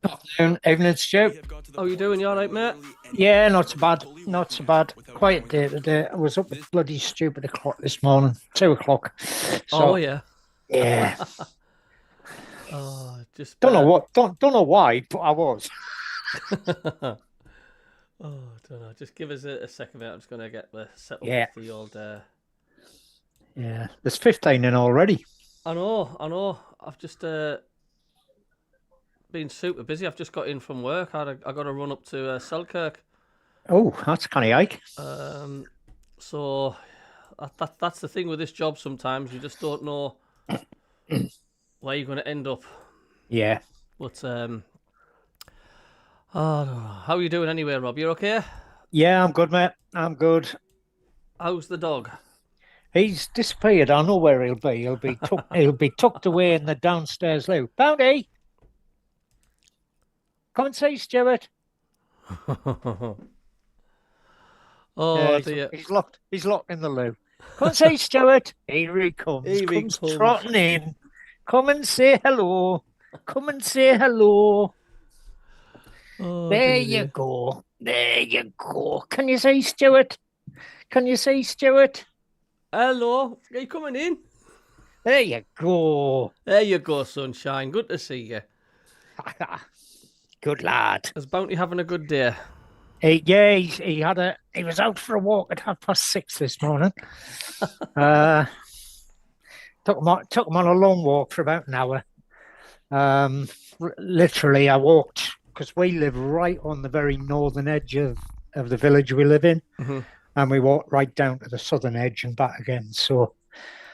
Afternoon, evening, Stu. How you doing? You all right, mate? Yeah, not so bad. Not so bad. Quiet day today. I was up at bloody stupid o'clock this morning, 2 o'clock. Oh So yeah. yeah, Oh, just don't know what, don't know why, but I was. oh, don't know. Just give us a second, mate. I'm just gonna get set up Yeah, with the old. yeah. There's 15 in already. I know, I know. I've just been super busy. I've just got in from work. I got to run up to Selkirk. Oh, that's kind of like. Um, so that's the thing with this job. Sometimes you just don't know where you're going to end up. Yeah, But oh, no. How are you doing anyway, Rob? You okay? yeah. I'm good, mate. I'm good. How's the dog? He's disappeared. I know where he'll be. He'll be tucked away in the downstairs loo. Bounty, come and see Stuart. Oh dear. He's locked. He's locked in the loo. Come and say, Stuart. Here he comes. Here he Comes comes. trotting in. Come and say hello. Come and say hello. Oh There dear, you dear. go. There you go. Can you say, Stuart? Can you say, Stuart? Hello, are you coming in? There you go. There you go, sunshine. Good to see you. Good lad. Is Bounty having a good day? Yeah, he was out for a walk at 6:30 this morning. Uh, took him on a long walk for about an hour. Literally, I walked because we live right on the very northern edge of the village we live in, and we walked right down to the southern edge and back again. So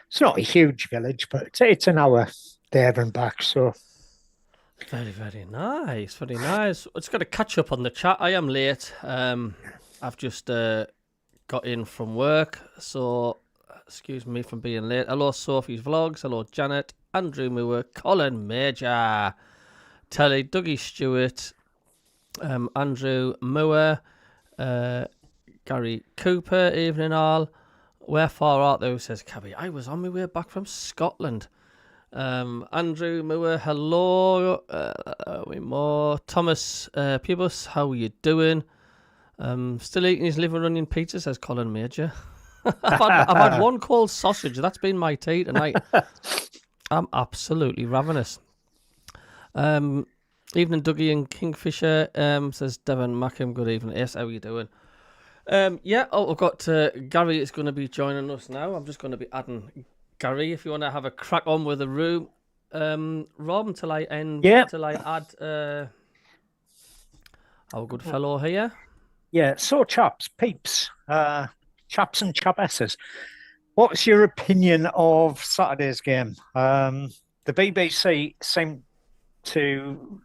it's not a huge village, but it's an hour there and back. So Very, very nice. Very nice. It's got to catch up on the chat. I am late. I've just got in from work, so excuse me from being late. Hello, Sophie's Vlogs. Hello, Janet, Andrew Moore, Colin Major, Telly, Dougie Stewart, Andrew Moore, Gary Cooper, evening all. Where far art thou, says Cabby. I was on my way back from Scotland. Andrew Moore, hello. We more. Thomas Pubus, how are you doing? Still eating his liver onion pizza, says Colin Major. I've had one cold sausage. That's been my tea tonight. I'm absolutely ravenous. Evening, Dougie and Kingfisher, says Devon Mackham. Good evening. Yes, how are you doing? Yeah, we've got Gary is going to be joining us now. I'm just going to be adding Gary, if you want to have a crack on with the room, Rob, until I add our good fellow here. Yeah, so chaps, peeps, chaps and chapesses. What's your opinion of Saturday's game? The BBC seemed to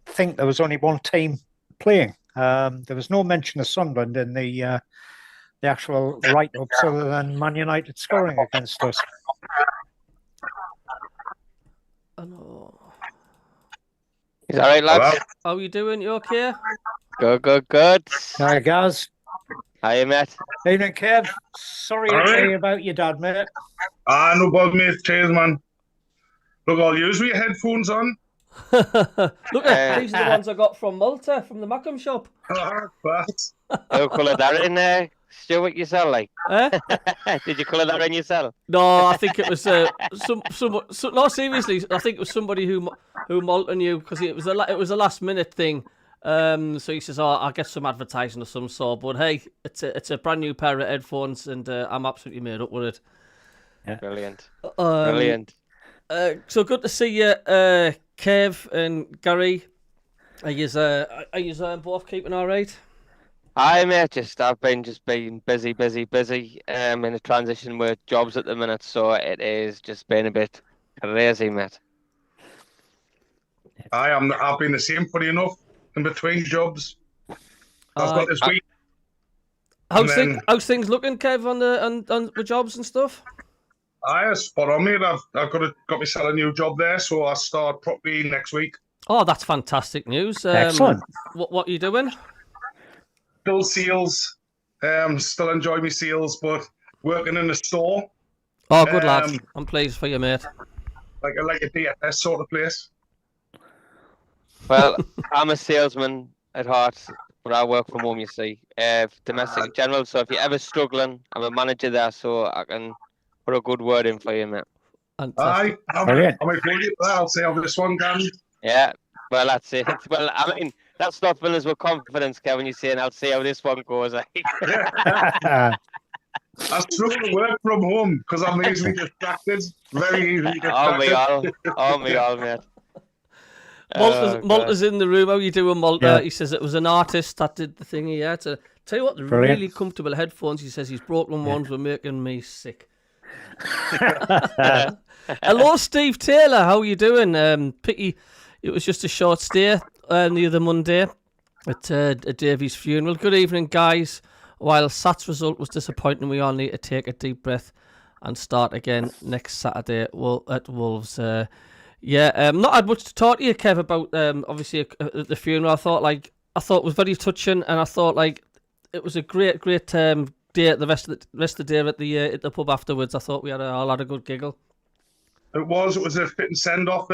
think there was only one team playing. There was no mention of Sunderland in the actual write-ups other than Man United scoring against us. I know. Is that right, lads? How are you doing? You okay? Good. Hi, guys. Hiya, mate. Evening, Kev. Sorry to hear about your dad, mate. No problem, mate. Cheers, man. Look, I'll use your headphones on. Look, these are the ones I got from Malta, from the MACKEM shop. Who coloured that in there? Stuart, yourself, like? Did you colour that in yourself? No, I think it was no, seriously, I think it was somebody who Malta knew, because it was a last minute thing. So he says, I'll get some advertising of some sort. But hey, it's a brand new pair of headphones, and I'm absolutely made up with it. Yeah. Brilliant. Brilliant. So good to see you, Kev and Gary. Are you both keeping all right? Hi, mate. I've been busy in a transition with jobs at the minute, so it is just been a bit crazy, mate. I've been the same, funny enough, in between jobs. I've got this week. How's things looking, Kev, on with jobs and stuff? Spot on, mate. I've got myself a new job there, so I'll start properly next week. Oh, that's fantastic news. Excellent. What are you doing? Still sales. Still enjoy my sales, but working in a store. Oh, good lad. I'm pleased for you, mate. Like a DFS sort of place. Well, I'm a salesman at heart, but I work from home, you see. Domestic in general. So if you're ever struggling, I'm a manager there, so I can put a good word in for you, mate. Aye, Fantastic. I Brilliant. might call you. I'll say on this one, Dan. Yeah, well, that's it. Well, I mean, that's not filling us with confidence, Kevin. You're saying, I'll see how this one goes. I struggle to work from home because I'm easily distracted. Very easily Oh, me distracted. all. Oh, me all, mate. Malta's, God. Malta's in the room. How you doing, Malta? Yeah. He says it was an artist that did the thingy. Yeah, to tell you what, they're Brilliant. really comfortable headphones. He says his broken ones were making me sick. Hello, Steve Taylor. How you doing? Pity it was just a short stay the other Monday at Davy's funeral. Good evening, guys. While Sat's result was disappointing, we all need to take a deep breath and start again next Saturday at Wolves. Not had much to talk to you, Kev, about obviously the funeral. I thought it was very touching, and I thought it was a great day at the rest of the day at the pub afterwards. I thought we all had a good giggle. It was a fit and send off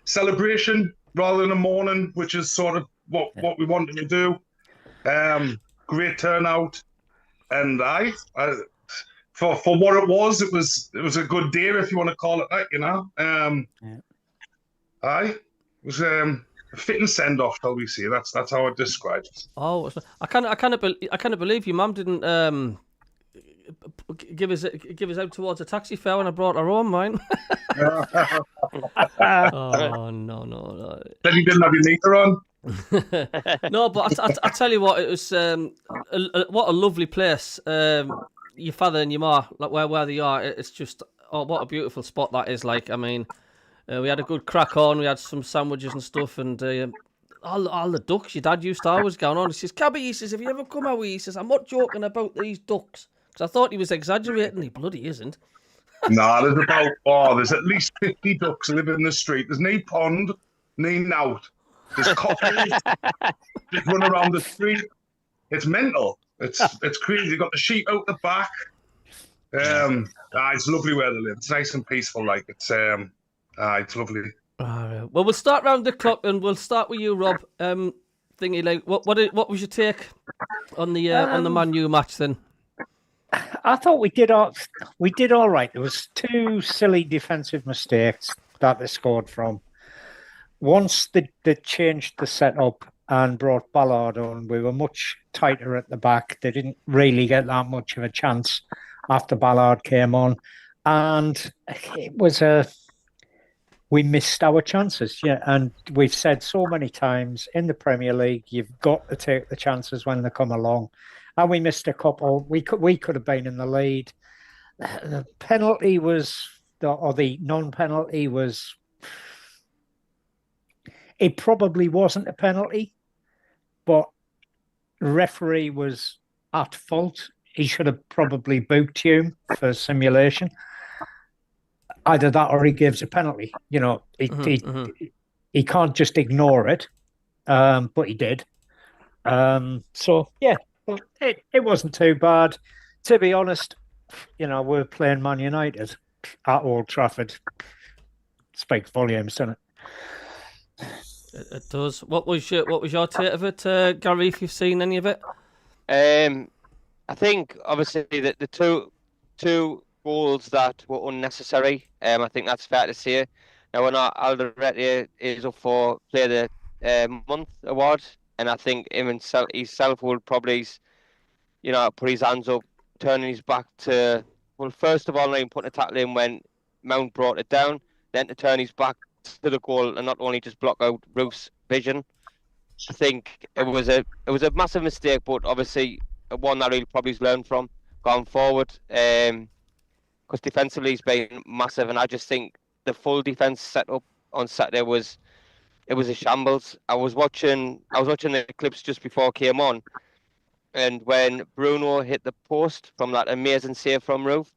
celebration rather than a mourning, which is sort of what we wanted to do. Great turnout, and for what it was a good day, if you want to call it that, you know. It was a fitting send off, shall we say? That's how I'd describe it. Oh, I can't believe your mum didn't give us out towards a taxi fare when I brought her home, mine. Oh no. Then you didn't have your meter on. No, but I tell you what, it was what a lovely place. Your father and your ma, like where they are, it's just what a beautiful spot that is. Like, I mean, we had a good crack on. We had some sandwiches and stuff, and all the ducks. Your dad used to always go on. He says, "Cabbie," he says, "if you ever come out," he says, "I'm not joking about these ducks." Because I thought he was exaggerating. He bloody isn't. Nah, there's at least 50 ducks living in the street. There's no pond, no nout. There's cockles just run around the street. It's mental. It's crazy. You've got the sheep out the back. It's lovely where they live. It's nice and peaceful. Like it's lovely. All right. Well, we'll start round the clock, and we'll start with you, Rob. Thingy, like, what was your take on the Man U match then? I thought we did all right. There was two silly defensive mistakes that they scored from. Once they changed the setup and brought Ballard on, we were much tighter at the back. They didn't really get that much of a chance after Ballard came on. And it was we missed our chances. Yeah. And we've said so many times in the Premier League, you've got to take the chances when they come along. And we missed a couple. We could have been in the lead. The penalty or the non-penalty was... It probably wasn't a penalty, but the referee was at fault. He should have probably booked Hume for simulation. Either that or he gives a penalty. You know, he can't just ignore it, but he did. So, yeah, it wasn't too bad. To be honest, you know, we're playing Man United at Old Trafford. Speaks volumes, doesn't it? It does. What was your take of it, Gary? If you've seen any of it, I think obviously that the two goals that were unnecessary. I think that's fair to say. Now, we're not Alderete is up for Player of the Month award, and I think himself would probably, you know, put his hands up, turning his back to, well, first of all, not even putting a tackle in when Mount brought it down, then to turn his back to the goal and not only just block out Roof's vision. I think it was a massive mistake, but obviously one that he'll probably learn from going forward. Because defensively he's been massive, and I just think the full defense setup on Saturday was a shambles. I was watching the clips just before I came on, and when Bruno hit the post from that amazing save from Roof,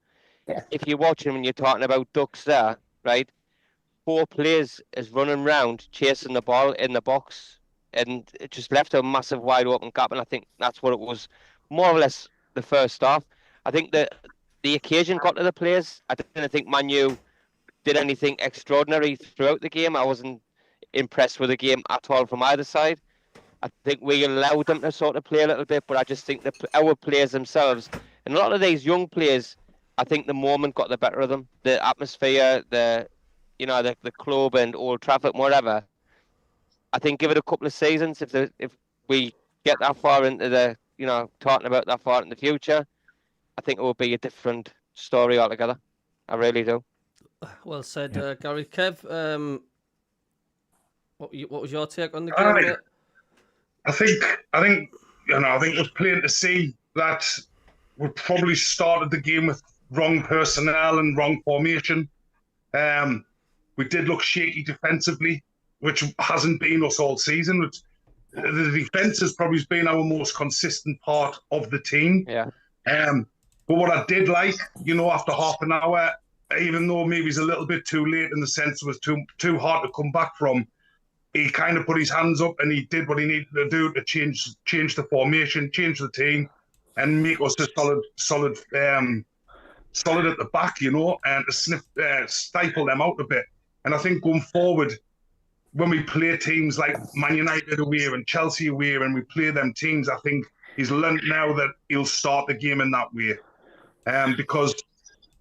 if you're watching when you're talking about ducks there, right? 4 players is running around chasing the ball in the box, and it just left a massive wide open gap. And I think that's what it was, more or less the first half. I think that the occasion got to the players. I didn't think Man U did anything extraordinary throughout the game. impressed with the game at all from either side. I think we allowed them to sort of play a little bit, but I just think our players themselves, and a lot of these young players, I think the moment got the better of them. The atmosphere, the club and Old Trafford, whatever. I think give it a couple of seasons, if we get that far into the, talking about that far in the future, I think it will be a different story altogether. I really do. Well said, Gary. Kev, what was your take on the game, mate? I think it was plain to see that we probably started the game with wrong personnel and wrong formation. We did look shaky defensively, which hasn't been us all season. The defence has probably been our most consistent part of the team. Yeah. But what I did like, after half an hour, even though maybe it's a little bit too late in the sense it was too hard to come back from, he kind of put his hands up and he did what he needed to do to change the formation, change the team, and make us a solid at the back, and to stifle them out a bit. And I think going forward, when we play teams like Man United away and Chelsea away, and we play them teams, I think he's learnt now that he'll start the game in that way. Because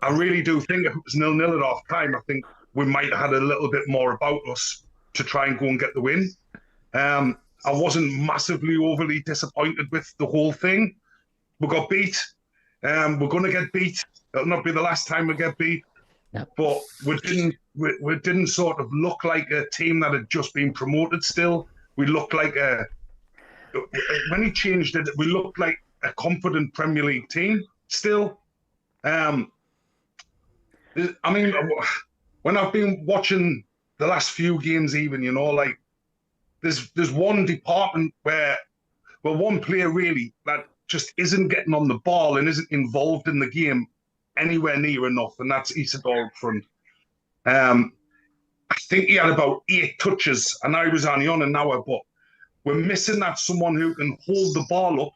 I really do think if it was 0-0 at half time, I think we might have had a little bit more about us to try and go and get the win. I wasn't massively overly disappointed with the whole thing. We got beat. We're going to get beat. It'll not be the last time we get beat. Yep. But we didn't sort of look like a team that had just been promoted still. We looked like when he changed it, we looked like a confident Premier League team still. I mean, when I've been watching the last few games even, there's one department one player really that just isn't getting on the ball and isn't involved in the game anywhere near enough, and that's Isidore up front. I think he had about 8 touches, and I was only on an hour, but we're missing that someone who can hold the ball up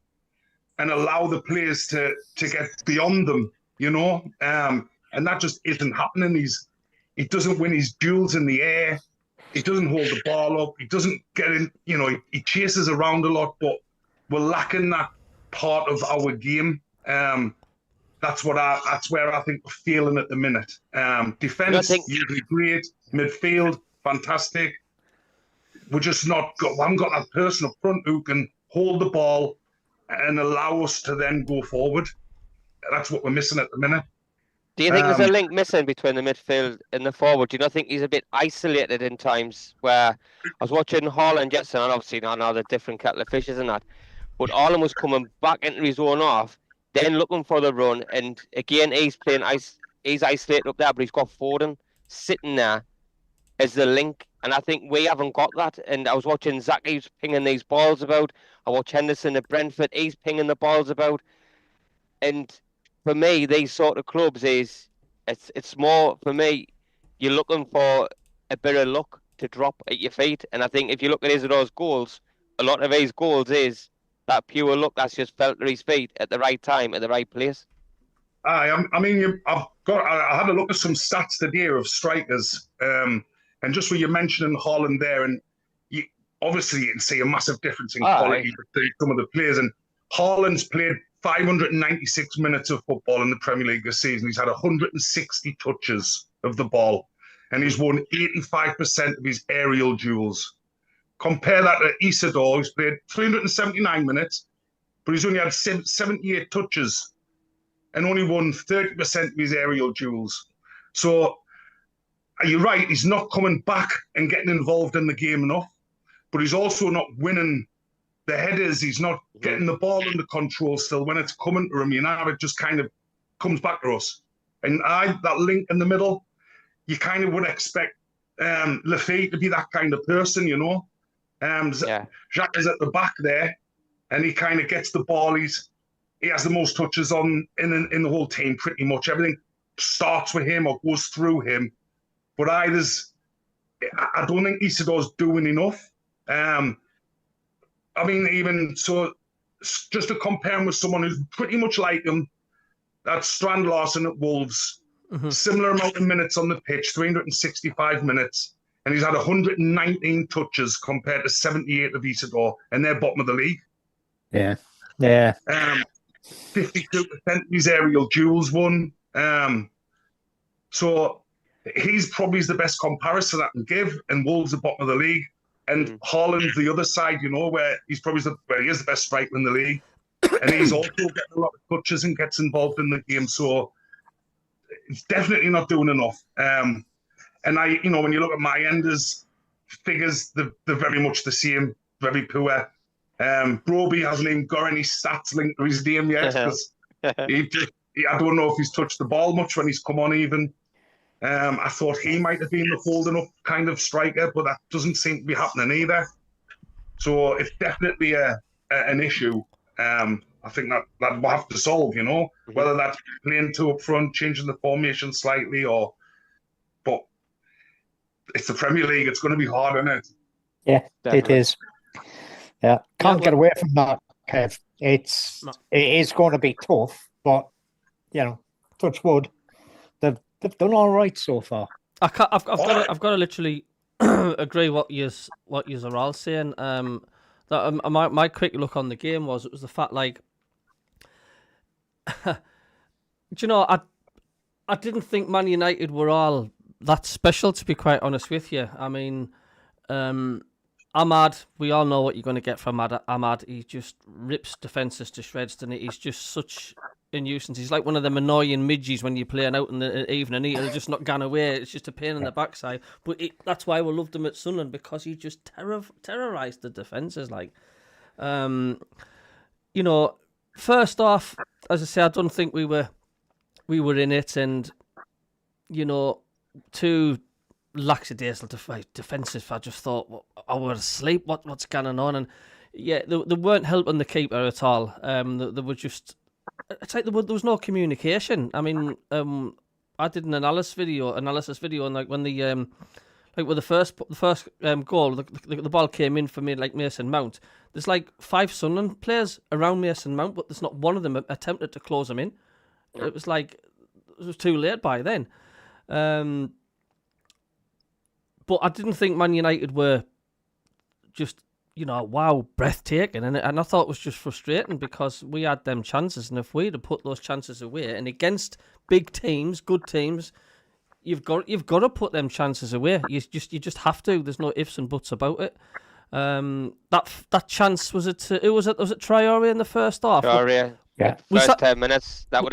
and allow the players to get beyond them, and that just isn't happening. He doesn't win his duels in the air. He doesn't hold the ball up. He doesn't get in, he chases around a lot, but we're lacking that part of our game. That's where I think we're failing at the minute. Defense, usually great. Midfield, fantastic. We haven't got that person up front who can hold the ball and allow us to then go forward. That's what we're missing at the minute. Do you think there's a link missing between the midfield and the forward? Do you not think he's a bit isolated in times where I was watching Haaland yesterday, and obviously I know the different kettle of fishes and that, but Haaland was coming back into his own half, then looking for the run, and again he's isolated up there, but he's got Foden sitting there as the link, and I think we haven't got that. And I was watching Zach, he's pinging these balls about. I watch Henderson at Brentford, he's pinging the balls about, and for me, these sort of clubs it's more, for me, you're looking for a bit of luck to drop at your feet. And I think if you look at Isidore's goals, a lot of his goals is that pure luck that's just fell to his feet at the right time, at the right place. I had a look at some stats today of strikers, and just where you're mentioning Haaland there, and you can see a massive difference in quality between some of the players. And Haaland's played 596 minutes of football in the Premier League this season. He's had 160 touches of the ball, and he's won 85% of his aerial duels. Compare that to Isidore, who's played 379 minutes, but he's only had 78 touches and only won 30% of his aerial duels. So you're right, he's not coming back and getting involved in the game enough, but he's also not winning the headers. He's not getting the ball under control still. When it's coming to him, it just kind of comes back to us. And that link in the middle, you kind of would expect Lafay to be that kind of person, Jacques is at the back there, and he kind of gets the ball. He has the most touches in the whole team, pretty much. Everything starts with him or goes through him. But I don't think Isidore's doing enough. Even so, just to compare him with someone who's pretty much like him, that's Strand Larsen at Wolves. Mm-hmm. Similar amount of minutes on the pitch, 365 minutes. and he's had 119 touches compared to 78 of Isidore, and they're bottom of the league. Yeah. Yeah. 52% of his aerial duels won. So he's probably the best comparison I can give, and Wolves are bottom of the league. And Haaland's the other side, you know, where he's probably he is the best striker in the league. And he's also getting a lot of touches and gets involved in the game. So it's definitely not doing enough. And when you look at my enders figures, they're very much the same, very poor. Broby hasn't even got any stats linked to his name yet, because I don't know if he's touched the ball much when he's come on even. I thought he might have been the holding up kind of striker, but that doesn't seem to be happening either. So it's definitely an issue. I think that we'll have to solve, you know, whether that's playing two up front, changing the formation slightly, but it's the Premier League. It's going to be hard, isn't it? Yeah, Definitely. it is. Yeah, can't get away from that, Kev. It is going to be tough, but you know, touch wood, they've done all right so far. I've got to literally agree what yous are all saying. My quick look on the game was the fact, like, do you know, I didn't think Man United were all that special, to be quite honest with you. I mean, Ahmad, we all know what you're going to get from Ahmad. He just rips defences to shreds, and he's just such a nuisance. He's like one of them annoying midges when you're playing out in the evening. He'll just not gone away. It's just a pain in the backside. But that's why we loved him at Sunderland, because he just terrorised the defences. Like, you know, first off, as I say, I don't think we were in it, and you know, too lackadaisical defensive. I just thought, well, I was asleep. What's going on? And yeah, they weren't helping the keeper at all. They were just. It's like there was no communication. I mean, I did an analysis video, and like when the with the first goal, the ball came in for me, like Mason Mount. There's like 5 Sunderland players around Mason Mount, but there's not one of them attempted to close him in. It was like it was too late by then. But I didn't think Man United were just, you know, wow, breathtaking. And I thought it was just frustrating, because we had them chances. And if we'd have put those chances away, and against big teams, good teams, you've got to put them chances away. You just have to. There's no ifs and buts about it. That chance, was it Traore in the first half? Traore, Yeah. First 10 minutes. That would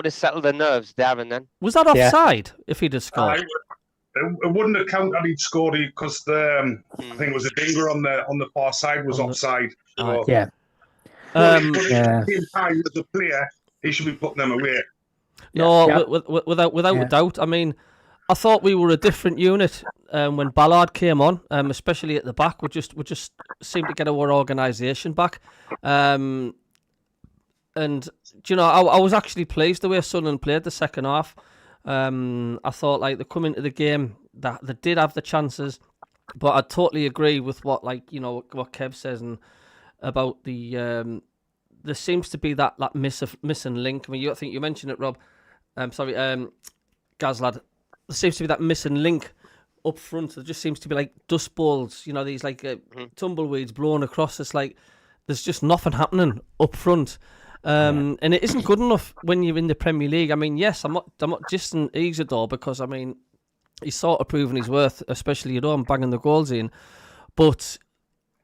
have settled the nerves there and then. Was that offside if he'd have scored? It wouldn't have counted had he'd scored, because I think it was a dinger on the far side was offside. So, Yeah. At the same time, as a player, he should be putting them away. No, without a doubt. I mean, I thought we were a different unit when Ballard came on, especially at the back. We just seemed to get our organisation back. And do you know, I was actually pleased the way Sunderland played the second half. I thought, like, they come into the game, that they did have the chances, but I totally agree with what Kev says, and about the there seems to be that missing link. I mean, I think you mentioned it, Rob. Gazlad. There seems to be that missing link up front. There just seems to be like dust balls, you know, these like tumbleweeds blowing across. It's like there's just nothing happening up front. And it isn't good enough when you're in the Premier League. I mean, yes, I'm not dissing Isidore, because I mean, he's sort of proven his worth, especially at home, banging the goals in. But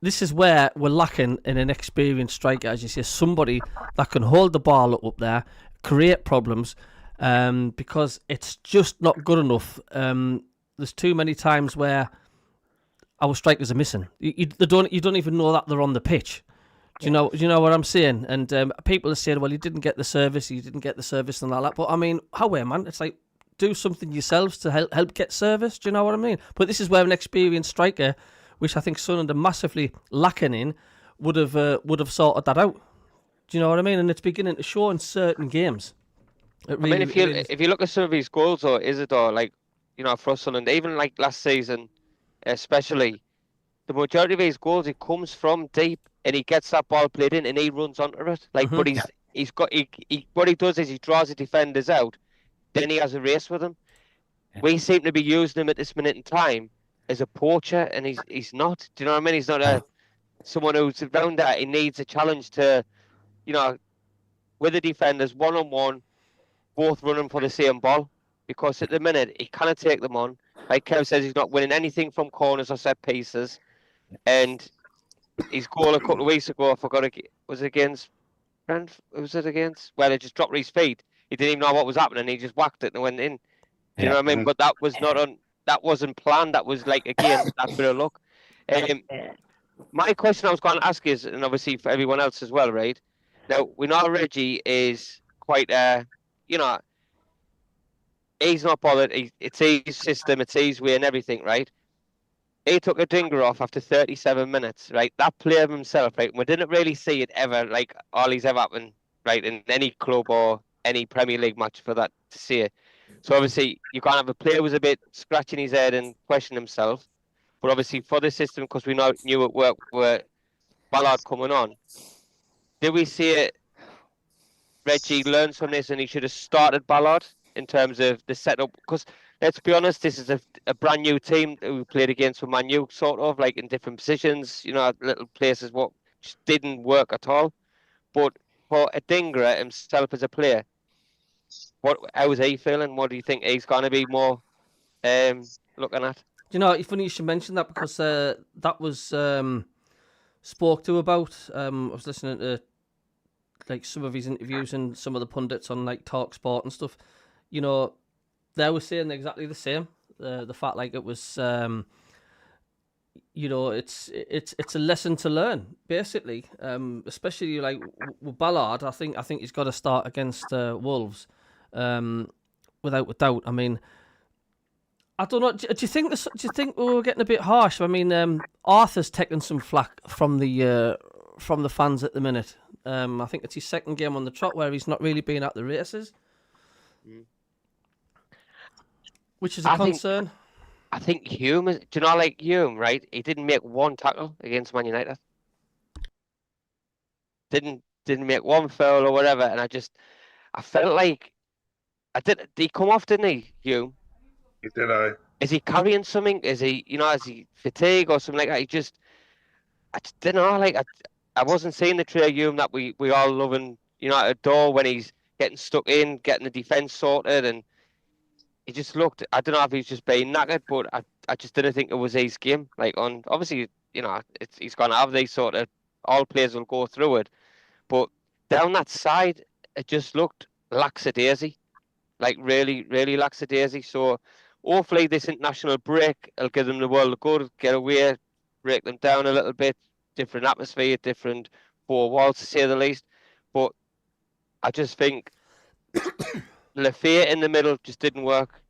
this is where we're lacking in an experienced striker, as you say, somebody that can hold the ball up there, create problems, because it's just not good enough. There's too many times where our strikers are missing. You don't even know that they're on the pitch. Do you know what I'm saying? And people are saying, well, you didn't get the service, and all that. But I mean, how, man? It's like, do something yourselves to help get service. Do you know what I mean? But this is where an experienced striker, which I think Sunderland are massively lacking in, would have sorted that out. Do you know what I mean? And it's beginning to show in certain games. Really, if you look at some of his goals, or Isidore, like, you know, for Sunderland, even like last season, especially, the majority of his goals, it comes from deep, and he gets that ball played in, and he runs onto it. Like, but what he does is he draws the defenders out, then he has a race with them. we seem to be using him at this minute in time as a poacher, and he's not. Do you know what I mean? He's not someone who's around that. He needs a challenge to, you know, with the defenders one-on-one, both running for the same ball. Because at the minute, he cannot take them on. Like Kev says, he's not winning anything from corners or set pieces. And his goal a couple of weeks ago, I forgot, was it against Brentford? Was it against? Well, it just dropped his feet. He didn't even know what was happening. He just whacked it and went in. Do you know what I mean? But that was not on. That wasn't planned. That was like, again, that bit of luck. My question I was going to ask is, and obviously for everyone else as well, right? Now, we know Reggie is quite, you know, he's not bothered. It's his system, it's his way and everything, right? He took a dinger off after 37 minutes, right? That play of himself, right? We didn't really see it ever, like all he's ever happened, right? In any club or any Premier League match for that to see it. So obviously, you can't have a player who was a bit scratching his head and questioning himself. But obviously, for the system, because we knew it worked, were Ballard coming on. Did we see it? Reggie learned from this, and he should have started Ballard in terms of the setup. Because let's be honest, this is a brand new team that we played against for Man U, sort of like in different positions. You know, little places what just didn't work at all. But for Adingra himself as a player, how is he feeling? What do you think he's going to be more looking at? You know, it's funny you should mention that because that was spoke to about. I was listening to like some of his interviews and some of the pundits on like Talk Sport and stuff. You know, they were saying exactly the same. The fact like it was, you know, it's a lesson to learn basically. Especially like with Ballard, I think he's got to start against Wolves, without a doubt. I mean, I don't know. Do you think we were getting a bit harsh? I mean, Arthur's taking some flack from the fans at the minute. I think it's his second game on the trot where he's not really been at the races, which is a concern. I think Hume, do you know, like Hume, right? He didn't make one tackle against Man United. Didn't make one foul or whatever, and I felt like did he come off, didn't he, Hume? He did. Is he carrying something? Is he, you know, is he fatigue or something like that? I just didn't know. Like I wasn't seeing the Trey Hume that we all love and, you know, adore when he's getting stuck in, getting the defense sorted, and he just looked. I don't know if he's just being knackered, but I just didn't think it was his game. Like obviously, you know, he's going to have these sort of, all players will go through it, but down that side, it just looked lackadaisy, like really, really lackadaisy. So hopefully this international break will give them the world of good, get away, break them down a little bit, different atmosphere, different four walls to say the least. But I just think Lafayette in the middle just didn't work.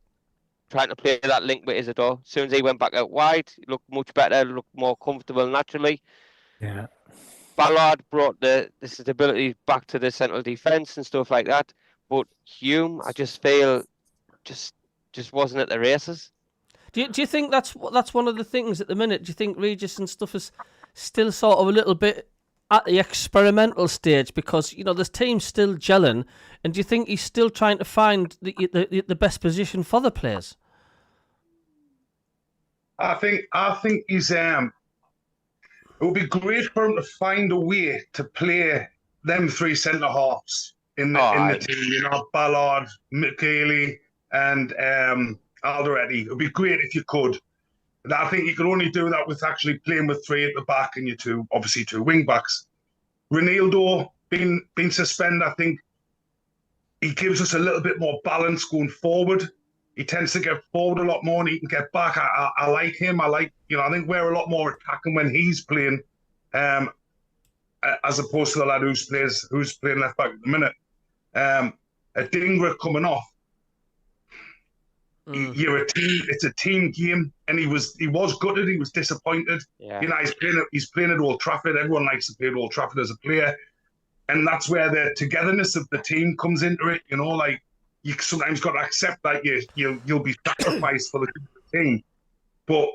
Trying to play that link with Isidore. As soon as he went back out wide, he looked much better, looked more comfortable naturally. Yeah. Ballard brought the stability back to the central defence and stuff like that. But Hume, I just feel just wasn't at the races. Do you think that's one of the things at the minute? Do you think Regis and stuff is still sort of a little bit at the experimental stage because, you know, this team's still gelling, and do you think he's still trying to find the best position for the players? I think he's it would be great for him to find a way to play them three centre halves in the team. You know, Ballard, McKaylee, and Alderete. It would be great if you could. And I think you could only do that with actually playing with three at the back and your two wing backs. Ronaldo being suspended, I think he gives us a little bit more balance going forward. He tends to get forward a lot more and he can get back. I like him. I think we're a lot more attacking when he's playing, as opposed to the lad who's playing left back at the minute. Adingra coming off. You're a team. It's a team game, and he was gutted. He was disappointed. Yeah. You know, he's playing at Old Trafford. Everyone likes to play at Old Trafford as a player, and that's where the togetherness of the team comes into it. You know, like you sometimes got to accept that you'll be sacrificed for the team. But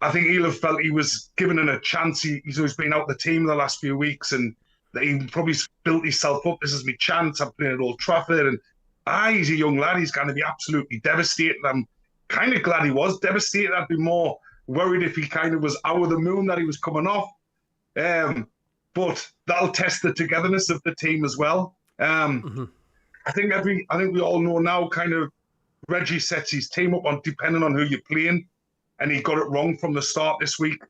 I think he'll have felt he was given a chance. He's always been out the team the last few weeks, and that he probably built himself up. This is my chance. I'm playing at Old Trafford, and he's a young lad. He's going to be absolutely devastated. kind of glad he was. Devastated. I'd be more worried if he kind of was out of the moon that he was coming off. But that'll test the togetherness of the team as well. I think we all know now kind of Reggie sets his team up on depending on who you're playing, and he got it wrong from the start this week.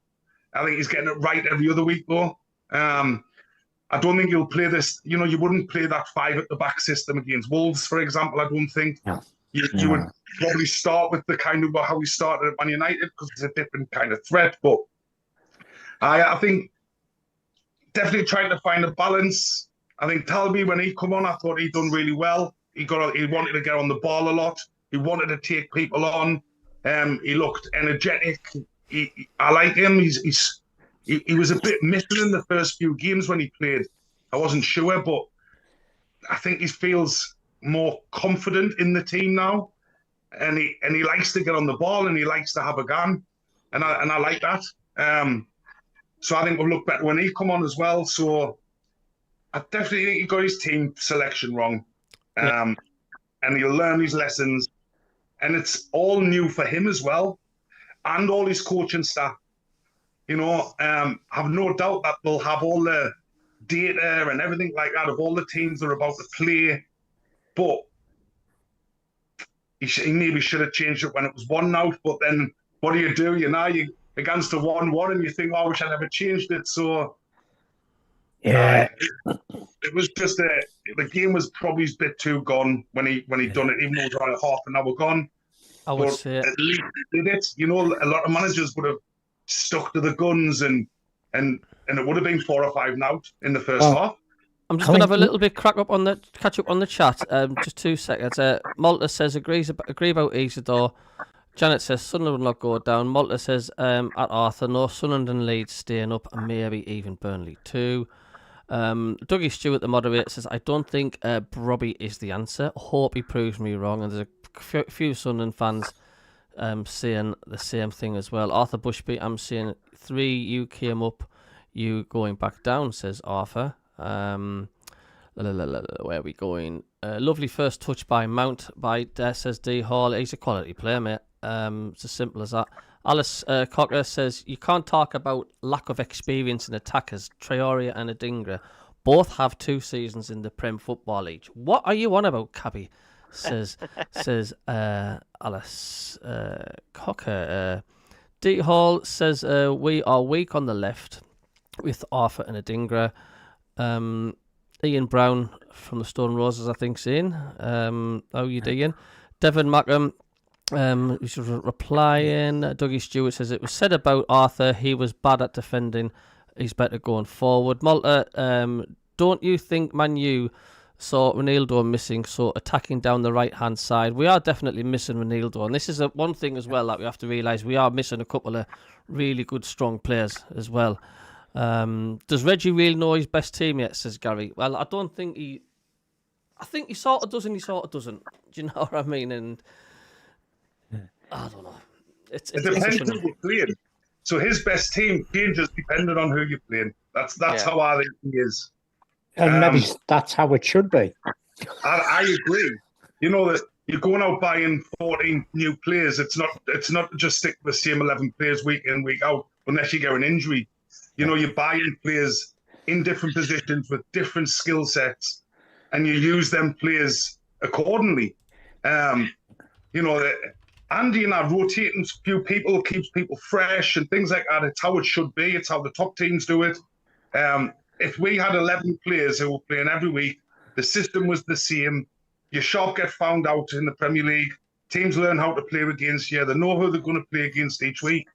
I think he's getting it right every other week though. I don't think he'll play this. You wouldn't play that 5 at the back system against Wolves, for example. I don't think. No. You would probably start with the kind of how we started at Man United because it's a different kind of threat. But I think definitely trying to find a balance. I think Talby, when he come on, I thought he'd done really well. He wanted to get on the ball a lot. He wanted to take people on. He looked energetic. I like him. He was a bit missing in the first few games when he played. I wasn't sure, but I think he feels more confident in the team now, and he likes to get on the ball and he likes to have a gun, and I like that. So I think we'll look better when he come on as well. So I definitely think he got his team selection wrong, and he'll learn his lessons, and it's all new for him as well, and all his coaching staff. Have no doubt that they'll have all the data and everything like that of all the teams they're about to play. But he maybe should have changed it when it was 1-0. But then what do? You against a 1-1 and you think, oh, I wish I never changed it. So yeah, it was just the game was probably a bit too gone when he done it, even though it was around half an hour gone. I would say at least he did it. A lot of managers would have stuck to the guns and it would have been 4 or 5 out in the first half. I'm just going to have a little bit catch up on the chat. Just 2 seconds. Malta says agree about Isidore. Janet says Sunderland will not go down. Malta says at Arthur, no, Sunderland and Leeds staying up and maybe even Burnley too. Dougie Stewart, the moderator, says I don't think Robbie is the answer. Hope he proves me wrong. And there's a few Sunderland fans saying the same thing as well. Arthur Bushby, I'm saying 3, you came up, you going back down, says Arthur. Where are we going? Lovely first touch by Mount says D Hall. He's a quality player, mate. It's as simple as that. Alice Cocker says you can't talk about lack of experience in attackers. Traore and Adingra both have 2 seasons in the Prem Football League. What are you on about, Cabby? Says Alice Cocker. D Hall says we are weak on the left with Arthur and Adingra. Ian Brown from the Stone Roses, I think, saying, how you doing? Devon Mackham, he's replying. Dougie Stewart says, it was said about Arthur, he was bad at defending, he's better going forward. Malta, don't you think Man U saw Ronaldo missing, so attacking down the right-hand side? We are definitely missing Ronaldo, and this is one thing as well that we have to realise. We are missing a couple of really good, strong players as well. Does Reggie really know his best team yet, says Gary? Well, I don't think he... I think he sort of does and he sort of doesn't. Do you know what I mean? And I don't know. It depends who you're playing. So his best team changes depending on who you're playing. That's how I think he is. And maybe that's how it should be. I agree. That you're going out buying 14 new players. It's not just stick with the same 11 players week in, week out, unless you get an injury. You're buying players in different positions with different skill sets, and you use them players accordingly. Andy and I rotating a few people keeps people fresh and things like that. It's how it should be. It's how the top teams do it. If we had 11 players who were playing every week, the system was the same. Your shop get found out in the Premier League. Teams learn how to play against you. They know who they're going to play against each week,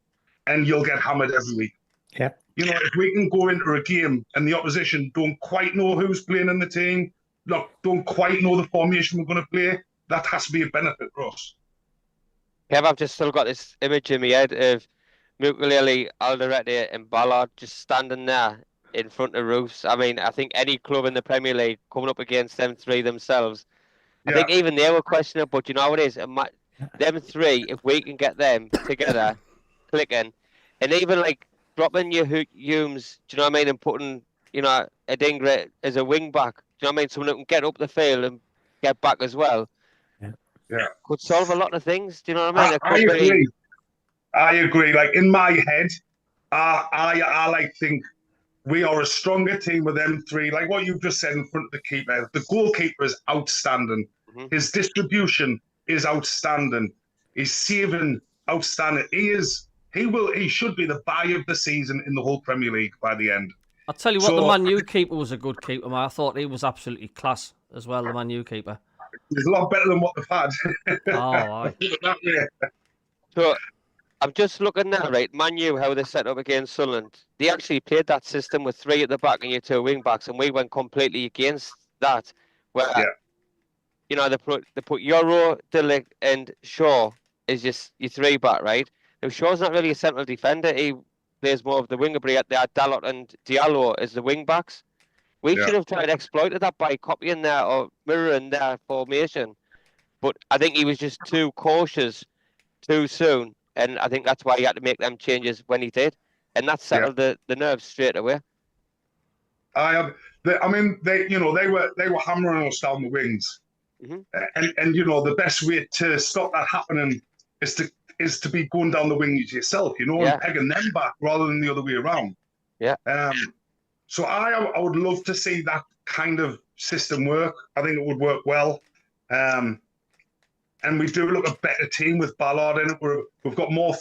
and you'll get hammered every week. Yeah. If we can go into a game and the opposition don't quite know who's playing in the team, don't quite know the formation we're going to play, that has to be a benefit for us. Kev, I've just still got this image in my head of Mukulele, Alderete and Ballard just standing there in front of Roofs. I mean, I think any club in the Premier League coming up against them 3 themselves, I think even they were questioning, but you know what it is? Them 3, if we can get them together, clicking, and even like dropping your Humes, do you know what I mean, and putting, Adingra as a wing back, do you know what I mean, someone who can get up the field and get back as well. could solve a lot of things. Do you know what I mean? I agree. I agree. Like in my head, I like think we are a stronger team with them three. Like what you've just said in front of the keeper. The goalkeeper is outstanding. Mm-hmm. His distribution is outstanding. His saving outstanding. He should be the buy of the season in the whole Premier League by the end. I'll tell you what, the Man U keeper was a good keeper, man. I thought he was absolutely class as well, the Man U keeper. He's a lot better than what they've had. Oh, aye. So I'm just looking now, right? Man U, how they set up against Sunderland. They actually played that system with 3 at the back and your 2 wing backs, and we went completely against that. Where you know they put Euro, Delic, and Shaw is just your 3 back, right? Now Shaw's not really a central defender. He plays more of the winger, but they had Dalot and Diallo as the wing backs. We should have tried to exploit that by copying that or mirroring their formation. But I think he was just too cautious too soon. And I think that's why he had to make them changes when he did. And that settled the nerves straight away. I mean, they were hammering us down the wings. Mm-hmm. And the best way to stop that happening is to be going down the wings yourself, and pegging them back rather than the other way around. Yeah. So I would love to see that kind of system work. I think it would work well. And we do look a better team with Ballard in it. We've got more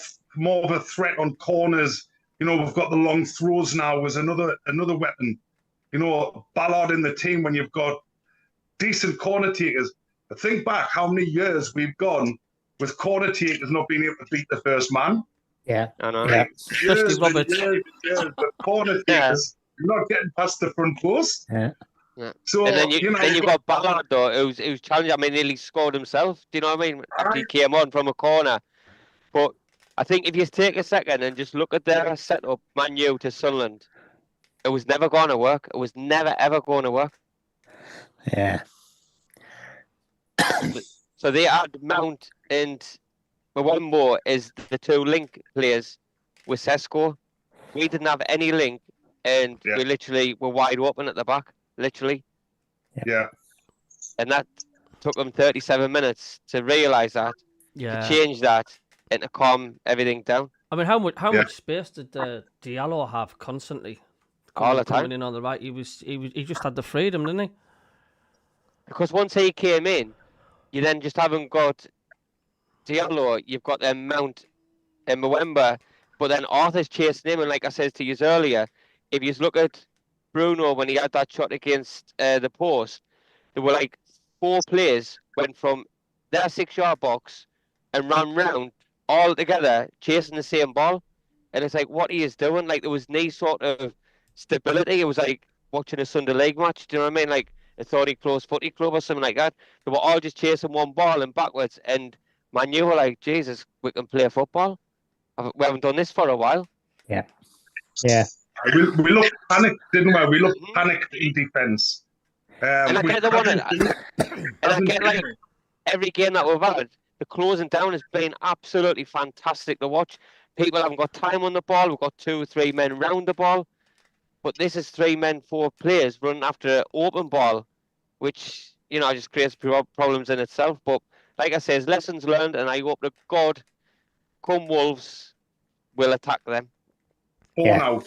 of a threat on corners. We've got the long throws now as another weapon. Ballard in the team when you've got decent corner takers. But think back how many years we've gone with corner takers not being able to beat the first man. Yeah, I know. Yeah. Especially Roberts. The corner takers not getting past the front post. Yeah. Yeah. So And then you've got Ballard though, who's challenging. I mean, nearly scored himself. Do you know what I mean? After he came on from a corner. But I think if you take a second and just look at their setup, Man U to Sunderland, it was never going to work. It was never ever going to work. Yeah. So they had Mount and Mwembo as the 2 link players with Sesko. We didn't have any link, and we literally were wide open at the back. Literally. Yeah. And that took them 37 minutes to realise that, to change that, and to calm everything down. I mean, how much space did Diallo have constantly? All the time. Coming in on the right, he just had the freedom, didn't he? Because once he came in, you then just haven't got Diallo, you've got them Mount and Mwemba, but then Arthur's chasing him, and like I said to you earlier, if you look at Bruno when he had that shot against the post, there were like 4 players went from their 6-yard box and ran round all together chasing the same ball, and it's like what he is doing. Like there was no sort of stability. It was like watching a Sunday league match. Do you know what I mean? Like a 30 close footy club or something like that. They were all just chasing one ball and backwards, and Man U were like, Jesus, we can play football. We haven't done this for a while. Yeah. We looked panicked, didn't we? We looked panicked in defence. And I get the one, and I get like every game that we've had, the closing down has been absolutely fantastic to watch. People haven't got time on the ball. We've got 2 or 3 men round the ball, but this is 3 men, 4 players running after an open ball, which just creates problems in itself. But like I said, lessons learned, and I hope that God, come Wolves, will attack them. Out.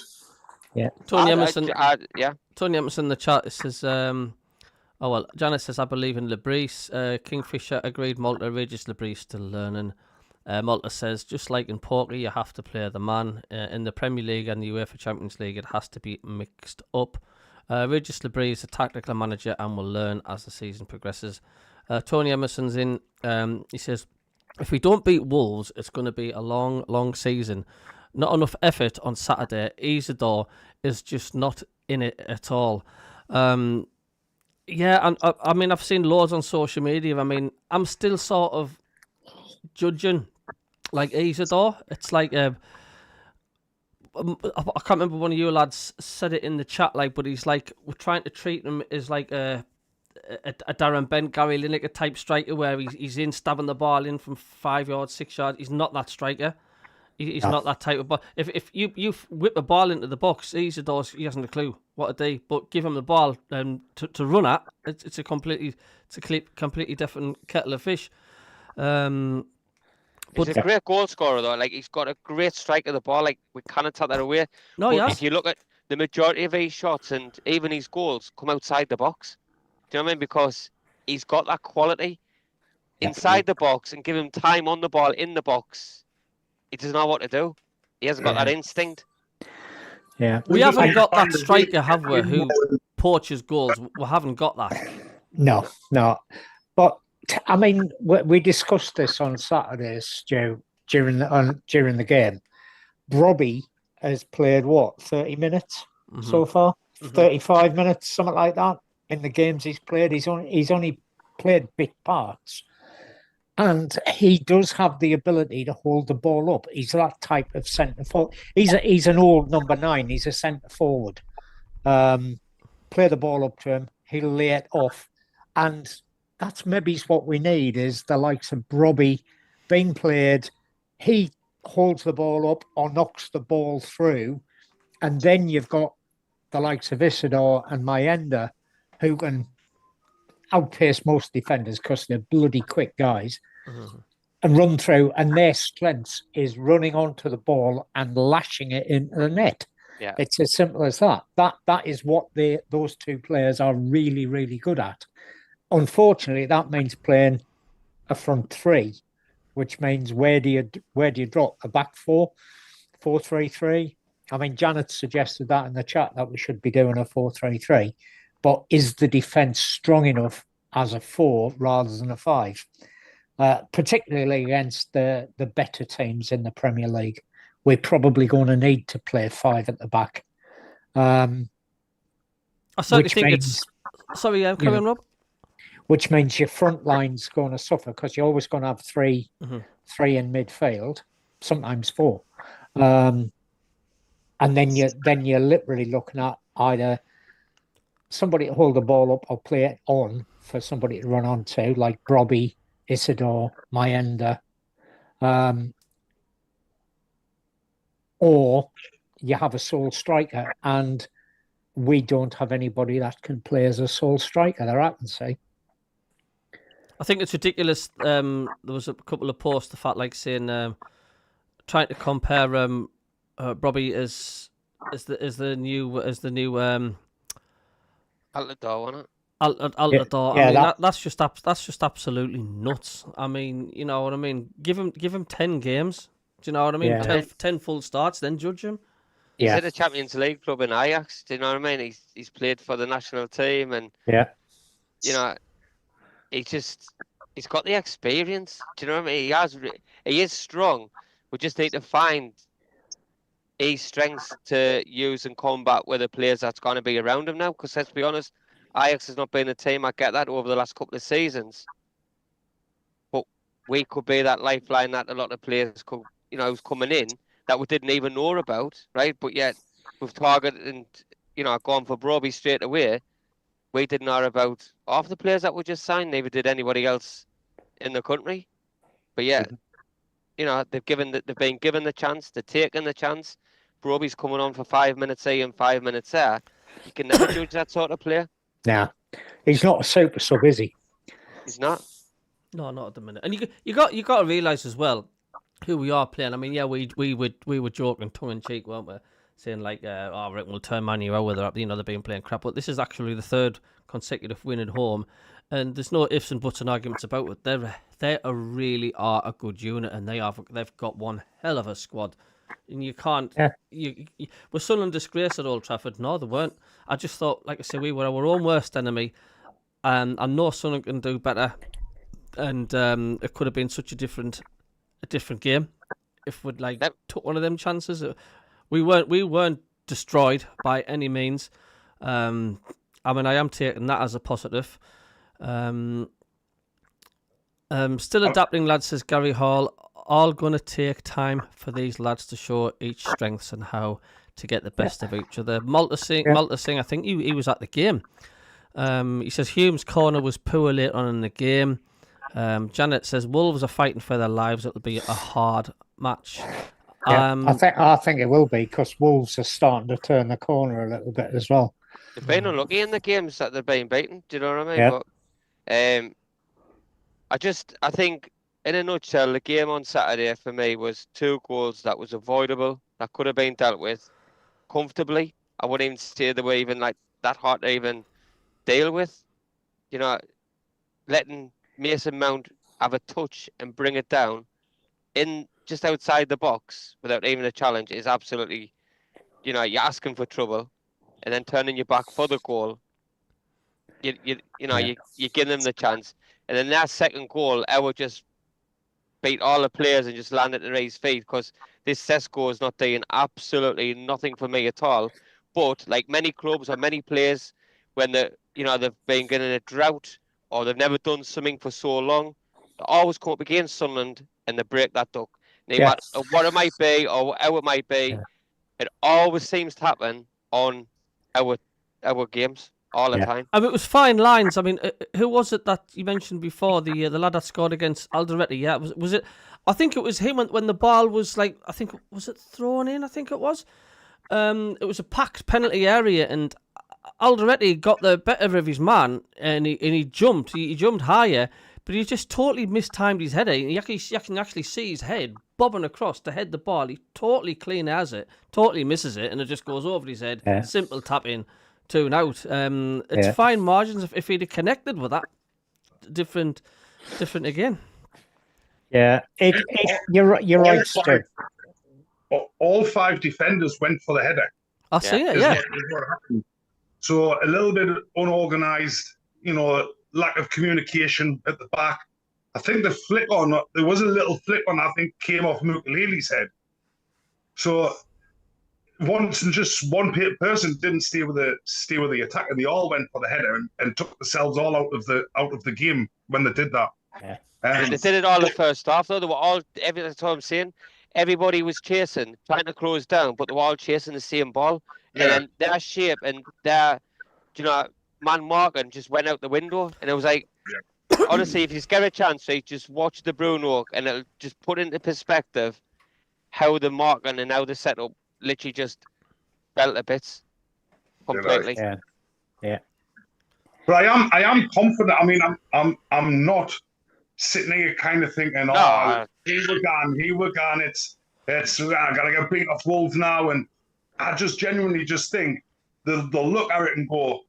Yeah. Tony Emerson. Tony Emerson in the chat says, Janet says, I believe in Lebris. Kingfisher agreed. Malta, Regis Lebris still learning. Malta says, just like in poker, you have to play the man. In the Premier League and the UEFA Champions League, it has to be mixed up. Regis Lebris is a tactical manager and will learn as the season progresses. Tony Emerson's in. He says, if we don't beat Wolves, it's going to be a long, long season. Not enough effort on Saturday. Isidore is just not in it at all. And I mean, I've seen loads on social media. I mean, I'm still sort of judging like Isidore. It's like I can't remember, one of you lads said it in the chat, but he's like, we're trying to treat him as like a Darren Bent, Gary Lineker type striker where he's in stabbing the ball in from 5 yards, 6 yards. He's not that striker. He's not that type of ball. If you whip a ball into the box, he hasn't a clue what to do. But give him the ball to run at. It's a completely different kettle of fish. He's a great goal scorer, though. Like, he's got a great strike of the ball. Like, we cannot take that away. No, but yes. if you look at the majority of his shots and even his goals come outside the box. Do you know what I mean? Because he's got that quality inside the box, and give him time on the ball in the box. He doesn't know what to do. He hasn't got that instinct. Yeah. We haven't got that striker, have we, who poaches goals? We haven't got that. No. But I mean, we discussed this on Saturday, Stu, during the game. Robbie has played 30 minutes so far, 35 minutes, something like that. In the games he's played, he's only played big parts, and he does have the ability to hold the ball up. He's that type of centre forward. He's an old number 9. He's a centre forward. Play the ball up to him, he'll lay it off, and that's maybe what we need, is the likes of Robbie being played. He holds the ball up or knocks the ball through, and then you've got the likes of Isidore and Mayenda, who can outpace most defenders because they're bloody quick guys, and run through, and their strength is running onto the ball and lashing it into the net. Yeah. It's as simple as that. That is what those two players are really, really good at. Unfortunately, that means playing a front three, which means where do you drop a back 4-3-3? I mean, Janet suggested that in the chat that we should be doing a 4-3-3, but is the defence strong enough as a 4 rather than a 5? Particularly against the better teams in the Premier League, we're probably going to need to play 5 at the back. I certainly think it's... Sorry, carry on, Rob. Which means your front line's going to suffer, because you're always going to have 3 in midfield, sometimes 4. And then you're literally looking at either somebody to hold the ball up or play it on for somebody to run onto, like Robbie, Isidore, Mayenda, or you have a sole striker, and we don't have anybody that can play as a sole striker that I can see. I think it's ridiculous. There was a couple of posts, the fact like saying, trying to compare Robbie as the new Altidore, wasn't it? Altidore. I mean, that's just absolutely nuts. I mean, you know what I mean? Give him 10 games. Do you know what I mean? Yeah. 10 full starts, then judge him. He's at a Champions League club in Ajax. Do you know what I mean? He's played for the national team, and you know, he's got the experience. Do you know what I mean? He is strong. We just need to find his strengths to use and combat with the players that's going to be around him now. Because let's be honest, Ajax has not been a team. I get that over the last couple of seasons, but we could be that lifeline that a lot of players could, you know, who's coming in that we didn't even know about, right? But yet we've targeted and, you know, gone for Broby straight away. We didn't know about half the players that we just signed. Neither did anybody else in the country. But yeah, you know, they've been given the chance, they're taking the chance. Broby's coming on for 5 minutes here and 5 minutes there. You can never judge that sort of player. Nah, he's not a super sub, is he? He's not. No, not at the minute. And you got to realise as well who we are playing. I mean, yeah, we were joking tongue in cheek, weren't we? Saying like, I reckon we'll turn Man U out with it. You know, they've been playing crap. But this is actually the 3rd consecutive win at home, and there's no ifs and buts and arguments about it. They really are a good unit, and they've got one hell of a squad. And you can't. Yeah. Were Sunderland disgrace at Old Trafford? No, they weren't. I just thought, like I said, we were our own worst enemy, and I know Sunderland can do better. And it could have been such a different game if we'd took one of them chances. We weren't destroyed by any means. I mean, I am taking that as a positive. Still adapting, lads, says Gary Hall. All going to take time for these lads to show each strengths and how to get the best of each other. Malta Singh, I think he was at the game. He says Hume's corner was poor late on in the game. Janet says Wolves are fighting for their lives. It'll be a hard match. Yeah, I think it will be, because Wolves are starting to turn the corner a little bit as well. They've been unlucky in the games that they've been beaten. Do you know what I mean? Yeah. But I think in a nutshell, the game on Saturday for me was 2 goals that was avoidable, that could have been dealt with comfortably. I wouldn't even say they were even like that hard to even deal with. You know, letting Mason Mount have a touch and bring it down in just outside the box without even a challenge is absolutely, you're asking for trouble, and then turning your back for the goal. You give them the chance, and then that second goal, I would just beat all the players and just land at the Ray's feet, because this Sesko is not doing absolutely nothing for me at all. But like many clubs or many players, when they've been getting a drought or they've never done something for so long, they always come up against Sunderland and they break that duck. No matter what it might be or how it might be, it always seems to happen on our games all the time. I mean, it was fine lines. I mean, who was it that you mentioned before? The lad that scored against Alderete. Yeah, was it? I think it was him when the ball was like, I think, was it thrown in? I think it was. It was a packed penalty area, and Alderete got the better of his man, and he jumped. He jumped higher, but he just totally mistimed his header. You can actually see his head bobbing across to head the ball. He totally clean as it, totally misses it, and it just goes over his head. Yeah. Simple tap in. 2 and out. It's fine margins. If he'd have connected with that, different again. Yeah, you're right, Stu. All 5 defenders went for the header. I seen it. Is Yeah, what happened. So a little bit unorganised, lack of communication at the back. I think there was a little flick on, I think, came off Mukulele's head. So just one person didn't stay with the attack, and they all went for the header and took themselves all out of the game when they did that. Yeah. They did it all the first half, though. They were all, that's what I'm saying. Everybody was chasing, trying to close down, but they were all chasing the same ball. And then their shape and their, man marking just went out the window. And it was like, honestly, if you get a chance, just watch the Bruno, and it'll just put into perspective how the marking and how the setup literally just fell to bits completely. Yeah. But I am confident. I mean, I'm not sitting here kind of thinking, he were gone. It's I gotta get beat off Wolves now, and I just genuinely just think they'll look at it and go,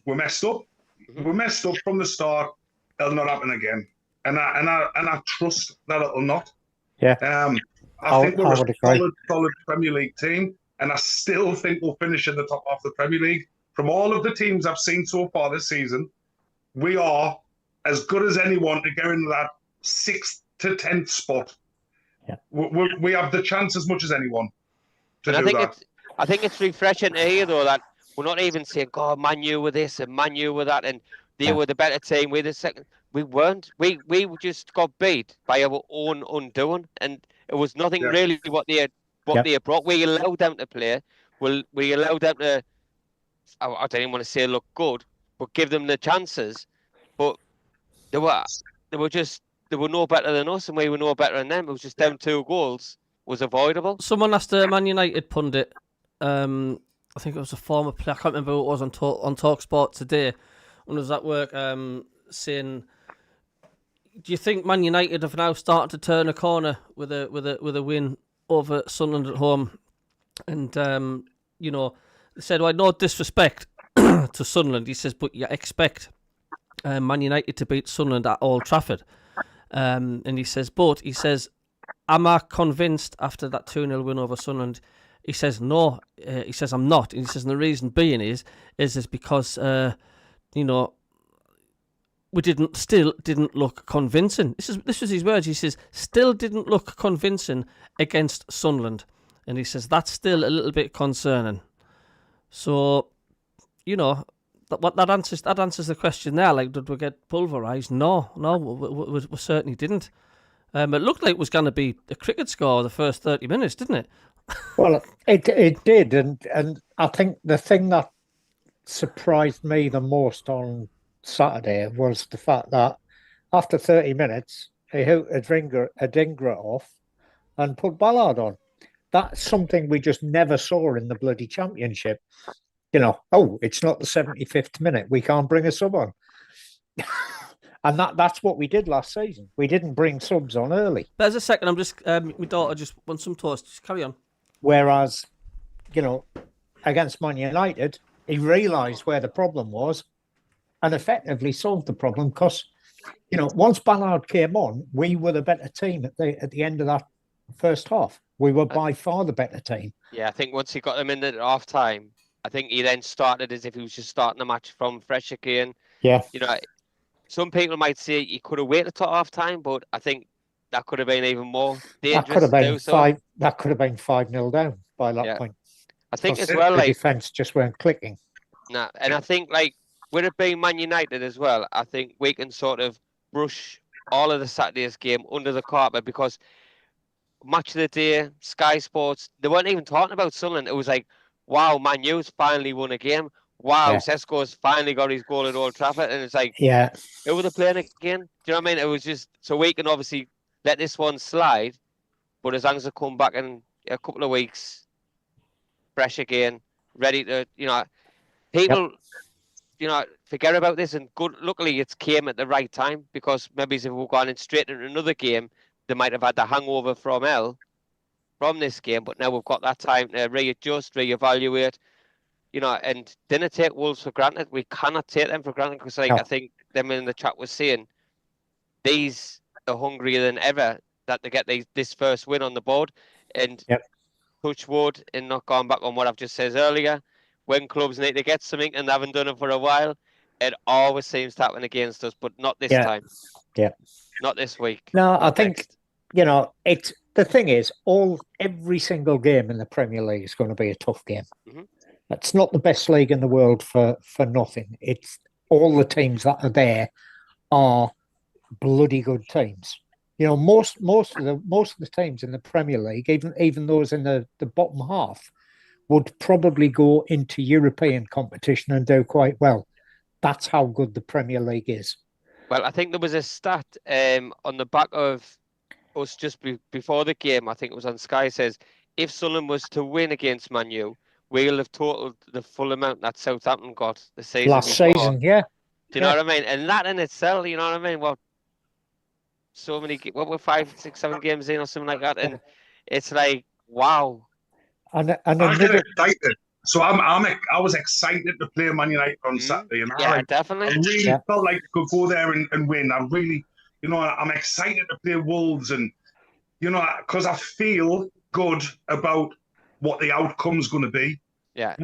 we're messed up. Mm-hmm. We're messed up from the start. It'll not happen again, and I trust that it'll not. Yeah. I think we're a solid Premier League team, and I still think we'll finish in the top half of the Premier League. From all of the teams I've seen so far this season, we are as good as anyone to get into that 6th to 10th spot. Yeah. We have the chance as much as anyone to and do that. I think it's refreshing to hear, though, that we're not even saying, God, Man U with this and Man U with that, and they were the better team. We're the second. We weren't. We just got beat by our own undoing, and it was nothing really what they had brought. We allowed them to play. We allowed them to, I don't even want to say look good, but give them the chances. But they were no better than us, and we were no better than them. It was just them 2 goals was avoidable. Someone asked a Man United pundit, I think it was a former player, I can't remember who it was on TalkSport today, when I was at work, saying, do you think Man United have now started to turn a corner with a win over Sunderland at home? And they said, well, no disrespect to Sunderland. He says, but you expect Man United to beat Sunderland at Old Trafford. And he says, am I convinced after that 2-0 win over Sunderland? He says, no. He says, I'm not. And he says, and the reason being is because, we still didn't look convincing. This was his words. He says, still didn't look convincing against Sunderland. And he says, that's still a little bit concerning. So, that answers the question there. Like, did we get pulverised? No, we certainly didn't. It looked like it was going to be a cricket score the first 30 minutes, didn't it? Well, it did, and I think the thing that surprised me the most on Saturday was the fact that after 30 minutes, he hooked a Dingra off and put Ballard on. That's something we just never saw in the bloody Championship. It's not the 75th minute. We can't bring a sub on. And that's what we did last season. We didn't bring subs on early. There's a second. I'm just my daughter just wants some toast. Just carry on. Whereas, against Man United, he realised where the problem was and effectively solved the problem because, once Ballard came on, we were the better team at the end of that first half. We were by far the better team. Yeah, I think once he got them in at half time, I think he then started as if he was just starting the match from fresh again. Yeah. Some people might say he could have waited till half time, but I think that could have been even more dangerous. That could have been to do so. That could have been 5-0 down by that point. I think as Because well, the defence just weren't clicking. Nah, and I think with it being Man United as well, I think we can sort of brush all of the Saturday's game under the carpet because Match of the Day, Sky Sports, they weren't even talking about Sunderland. It was like, wow, Man U's finally won a game. Wow, Sesko's finally got his goal at Old Trafford. And it's like, who were they playing again? Do you know what I mean? It was just, so we can obviously let this one slide, but as long as they come back in a couple of weeks, fresh again, ready to, people, forget about this. And luckily it came at the right time because maybe if we've gone in straight into another game, they might have had the hangover from this game. But now we've got that time to readjust, reevaluate, and didn't take Wolves for granted. We cannot take them for granted because, I think them in the chat was saying, these are hungrier than ever that they get this first win on the board. And touch wood, and not going back on what I've just said earlier, when clubs need to get something and they haven't done it for a while, it always seems to happen against us, but not this time. Yeah. Not this week. No, I think, the thing is, every single game in the Premier League is going to be a tough game. Mm-hmm. It's not the best league in the world for nothing. It's all the teams that are there are bloody good teams. Most of the teams in the Premier League, even those in the bottom half, would probably go into European competition and do quite well. That's how good the Premier League is. Well, I think there was a stat on the back of us just before the game. I think it was on Sky. Says if Sunderland was to win against Man U, we'll have totaled the full amount that Southampton got the season last before. season. Yeah. Do you know what I mean? And that in itself, you know what I mean? Well, so many. What were 5, 6, 7 games in or something like that, and it's like wow. And I get excited. So I was excited to play Man United on Saturday. And definitely. I really felt like I could go there and win. I really, I'm excited to play Wolves and, because I feel good about what the outcome's going to be. Yeah.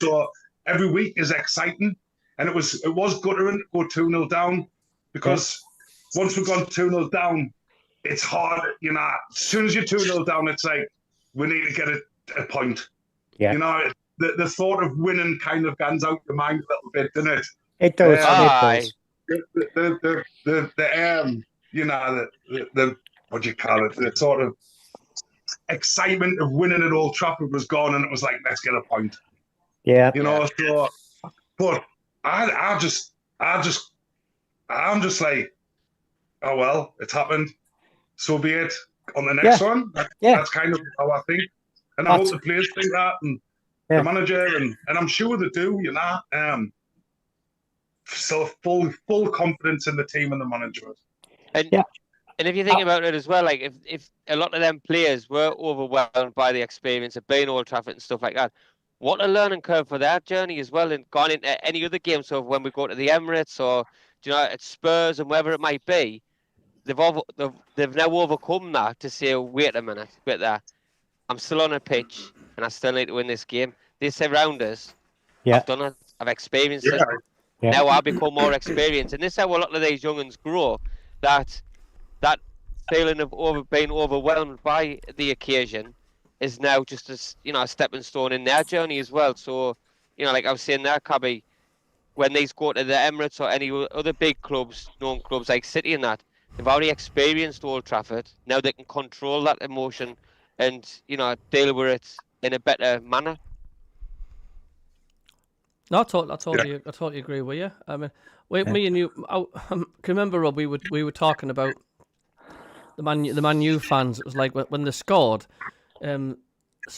So every week is exciting. And it was guttering to go 2-0 down because once we've gone 2-0 down, it's hard. As soon as you're 2-0 down, it's like, we need to get a point. Yeah. The thought of winning kind of guns out your mind a little bit, doesn't it? It does. The what do you call it? The sort of excitement of winning at Old Trafford was gone, and it was like, let's get a point. Yeah. So, but I'm just like, oh well, it's happened. So be it. On the next one, that's kind of how I think, and I hope the players think that, and the manager, and I'm sure they do. So full confidence in the team and the manager. And if you think about it as well, like if a lot of them players were overwhelmed by the experience of being Old Trafford and stuff like that, what a learning curve for their journey as well, and gone into any other game. So when we go to the Emirates or at Spurs and wherever it might be, they've now overcome that to say, wait a minute, I'm still on a pitch and I still need to win this game. This around us, I've done it, I've experienced it. Yeah. Now I become more experienced, and this is how a lot of these young'uns grow. That feeling of being overwhelmed by the occasion is now just a stepping stone in their journey as well. So like I was saying there, Cabbie, when these go to the Emirates or any other big clubs, known clubs like City and that, they've already experienced Old Trafford. Now they can control that emotion and deal with it in a better manner. No, I totally agree with you. I mean, me and you, I can remember, Rob, we were talking about the Man U fans. It was like when they scored, they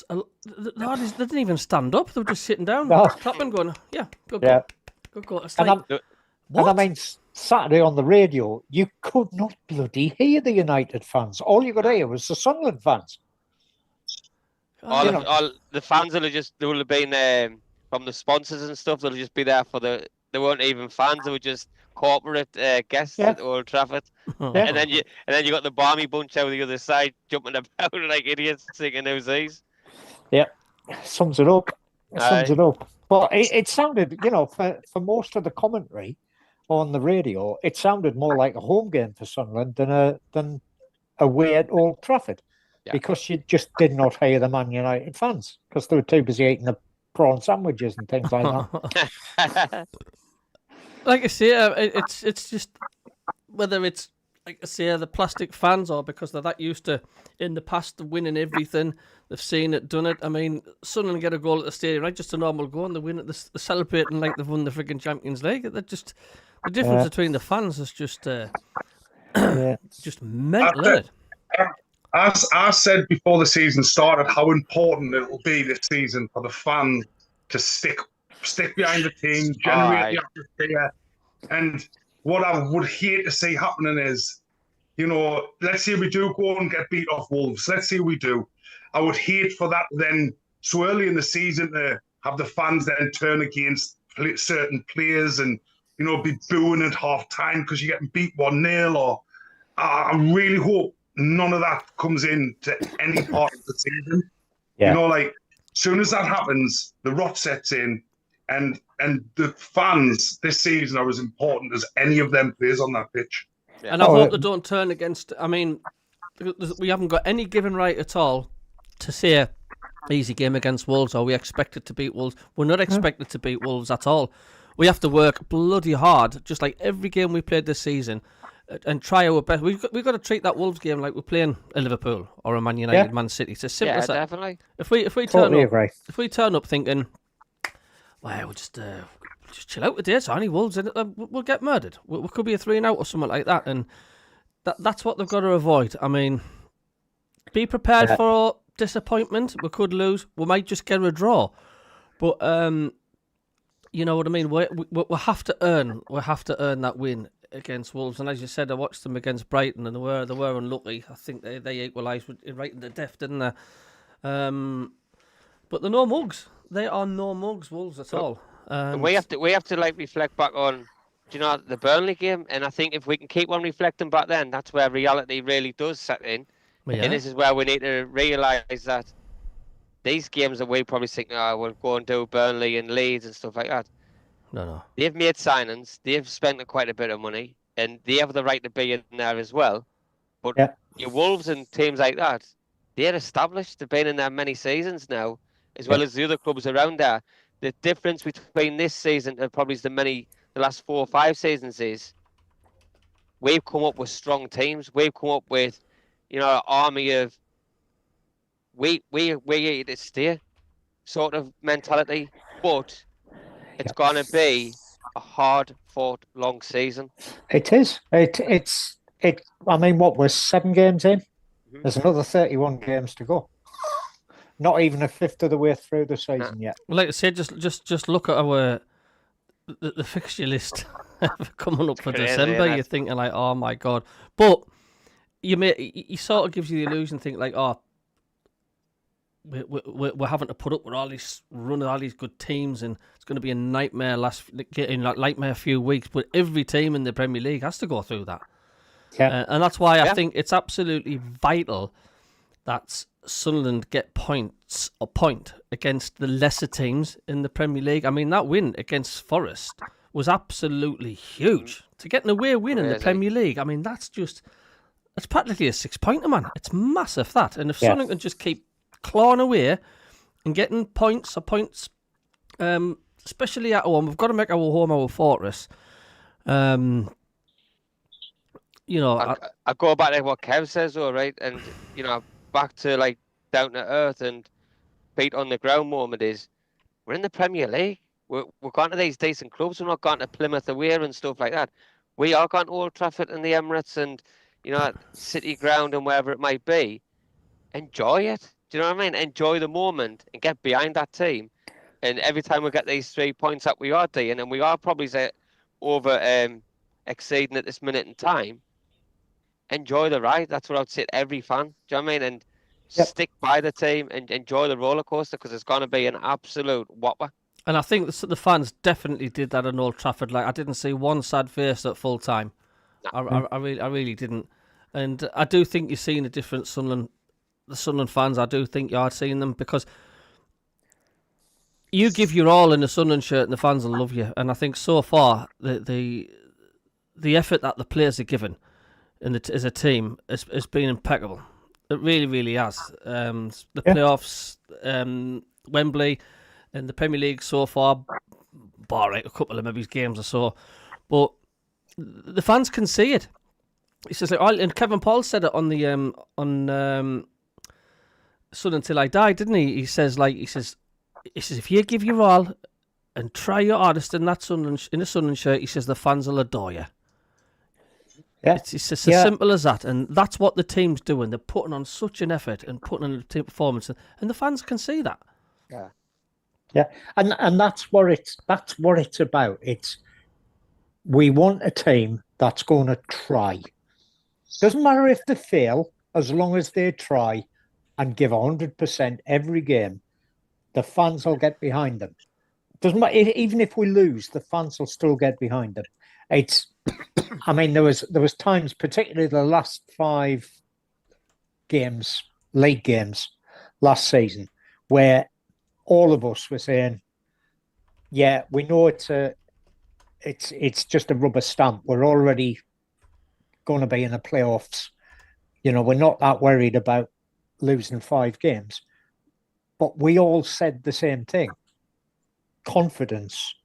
didn't even stand up. They were just sitting down, clapping, going, "Yeah, good goal, good goal." It's like, what? And I mean, Saturday on the radio, you could not bloody hear the United fans. All you could hear was the Sunderland fans. All You know. the fans they will have been from the sponsors and stuff. They'll just be there for the. They weren't even fans. They were just corporate guests Yeah. at Old Trafford. Oh. Yeah. And then you got the Barmy bunch out the other side jumping about like idiots singing those these. Yeah, sums it up. Aye. But it sounded, for most of the commentary on the radio, it sounded more like a home game for Sunderland than away at Old Trafford, because you just did not hear the Man United fans because they were too busy eating the prawn sandwiches and things like that. Like I say, it's just whether it's like I say the plastic fans or because they're that used to in the past winning everything, they've seen it, done it. I mean, Sunderland get a goal at the stadium, right? Just a normal goal, and they win it. They're celebrating like they've won the freaking Champions League. They're just the difference between the fans is just just mental, isn't it? As I said before the season started, how important it will be this season for the fan to stick behind the team, generate the atmosphere. And what I would hate to see happening is, let's say we do go and get beat off Wolves. Let's say we do. I would hate for that then so early in the season to have the fans then turn against certain players and, be booing at half time because you're getting beat 1-0. Or I really hope none of that comes into any part of the season. Yeah. Like soon as that happens, the rot sets in, and the fans this season are as important as any of them players on that pitch. Yeah. And I hope they don't turn against. I mean, we haven't got any given right at all to say easy game against Wolves or we expected to beat Wolves. We're not expected to beat Wolves at all. We have to work bloody hard, just like every game we played this season, and try our best. We've got to treat that Wolves game like we're playing a Liverpool or a Man United, Man City. It's as simple as that. Definitely. If we turn up thinking, well, we'll just chill out today, it's only Wolves, and we'll get murdered. We could be a 3-0 or something like that, and that's what they've got to avoid. I mean, be prepared for disappointment. We could lose. We might just get a draw, but you know what I mean. We have to earn. We have to earn that win against Wolves. And as you said, I watched them against Brighton, and they were unlucky. I think they equalised right in the death, didn't they? But they're no mugs. They are no mugs, Wolves at all. We have to like reflect back on, the Burnley game, and I think if we can keep on reflecting back then, that's where reality really does set in. Yeah. And this is where we need to realise that these games that we probably think, we'll go and do Burnley and Leeds and stuff like that. No. They've made signings, they've spent quite a bit of money, and they have the right to be in there as well. But your Wolves and teams like that, they're established. They've been in there many seasons now, as well as the other clubs around there. The difference between this season and probably the last 4 or 5 seasons is we've come up with strong teams. We've come up with, an army of we here to stay sort of mentality, but it's going to be a hard-fought, long season. It is. I mean, what, we're 7 games in? Mm-hmm. There's another 31 games to go. Not even a fifth of the way through the season yet. Well, like I said, just look at the fixture list coming up for December. You're thinking like, oh my god, but he sort of gives you the illusion, think like, oh, we're having to put up with all these good teams, and it's going to be a nightmare nightmare few weeks. But every team in the Premier League has to go through that, and that's why I think it's absolutely vital that Sunderland get a point against the lesser teams in the Premier League. I mean, that win against Forest was absolutely huge. To get an away win in the Premier League, I mean, it's practically a 6-pointer, man. It's massive, that. And if Sunderland can just keep clawing away and getting points, especially at home, we've got to make our home our fortress. I go back to what Kev says, all right, and back to like down to earth and feet on the ground moment is we're in the Premier League. We're going to these decent clubs. We're not going to Plymouth away and stuff like that. We are going to Old Trafford and the Emirates and City Ground and wherever it might be. Enjoy it. Do you know what I mean? Enjoy the moment and get behind that team. And every time we get these 3 points that we are doing, and we are probably over exceeding at this minute in time, enjoy the ride. That's what I would say to every fan. Do you know what I mean? And stick by the team and enjoy the roller coaster, because it's going to be an absolute whopper. And I think the fans definitely did that at Old Trafford. Like, I didn't see one sad face at full time. No. I really didn't. And I do think you're seeing a different the Sunderland fans. I do think you are seeing them, because you give your all in a Sunderland shirt and the fans will love you. And I think so far the effort that the players are given as a team has been impeccable. It really, really has. The playoffs, Wembley, and the Premier League so far, barring a couple of maybe games or so, but the fans can see it. He says, and Kevin Paul said it on the on Sun Until I Die, didn't he? He says, if you give your all and try your hardest in a Sunderland shirt, he says the fans will adore you. Yeah. It's just as simple as that, and that's what the team's doing. They're putting on such an effort and putting on a team performance, and the fans can see that. Yeah, and that's what it's about. We want a team that's going to try. Doesn't matter if they fail, as long as they try and give 100% every game. The fans will get behind them. Doesn't matter, even if we lose, the fans will still get behind them. I mean, there was times, particularly the last 5 games, league games last season, where all of us were saying, "Yeah, we know it's just a rubber stamp. We're already going to be in the playoffs. You know, we're not that worried about losing 5 games." But we all said the same thing. Confidence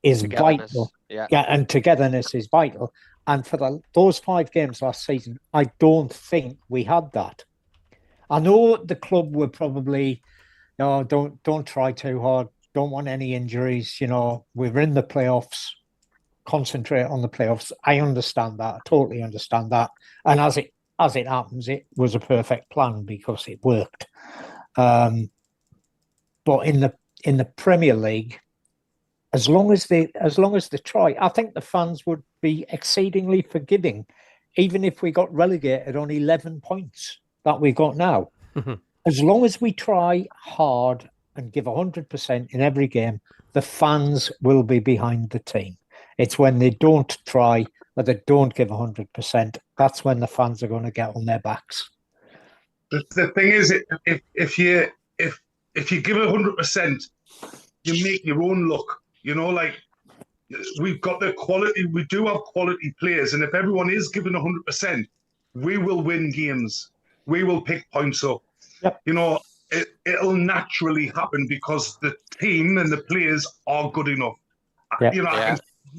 is vital. Yeah, and togetherness is vital. And for those 5 games last season, I don't think we had that. I know the club were probably, don't try too hard, don't want any injuries, we're in the playoffs, concentrate on the playoffs. I understand that. I totally understand that. And as it happens, it was a perfect plan because it worked. But in the Premier League, as long as they try, I think the fans would be exceedingly forgiving, even if we got relegated on 11 points that we got now. Mm-hmm. As long as we try hard and give 100% in every game, the fans will be behind the team. It's when they don't try or they don't give 100%, that's when the fans are going to get on their backs. The thing is, if you give 100%, you make your own luck. We've got the quality. We do have quality players, and if everyone is giving 100%, we will win games. We will pick points up. Yep. It'll naturally happen because the team and the players are good enough. Yep.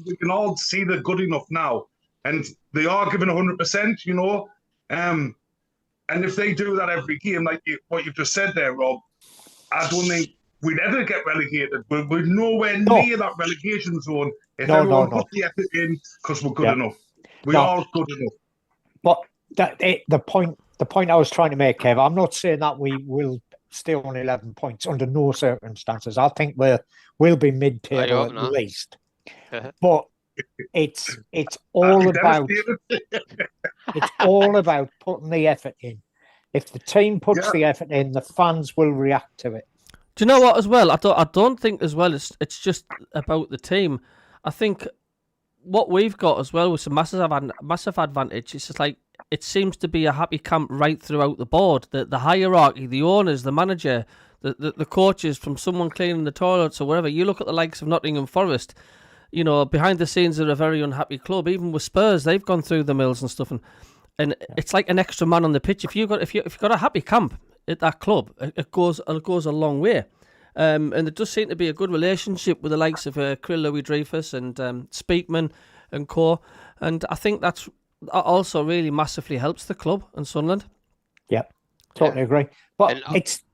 We can all see they're good enough now, and they are giving 100%. And if they do that every game, like what you've just said there, Rob, I don't think we'd ever get relegated. We're nowhere near that relegation zone if everyone put the effort in, because we're good enough. We are good enough. But the point I was trying to make, Kev, I'm not saying that we will stay on 11 points under no circumstances. I think we'll be mid-table at least. But it's all about putting the effort in. If the team puts the effort in, the fans will react to it. Do you know what, as well? I don't think as well it's just about the team. I think what we've got as well was a massive advantage. It's just like it seems to be a happy camp right throughout the board. The hierarchy, the owners, the manager, the coaches, from someone cleaning the toilets or whatever. You look at the likes of Nottingham Forest. Behind the scenes they're a very unhappy club. Even with Spurs, they've gone through the mills and stuff, and it's like an extra man on the pitch. If you've got a happy camp at that club, it goes a long way. And there does seem to be a good relationship with the likes of Krill Louis Dreyfus and Speakman and co. And I think that's also really massively helps the club and Sunderland. Yeah, totally agree. But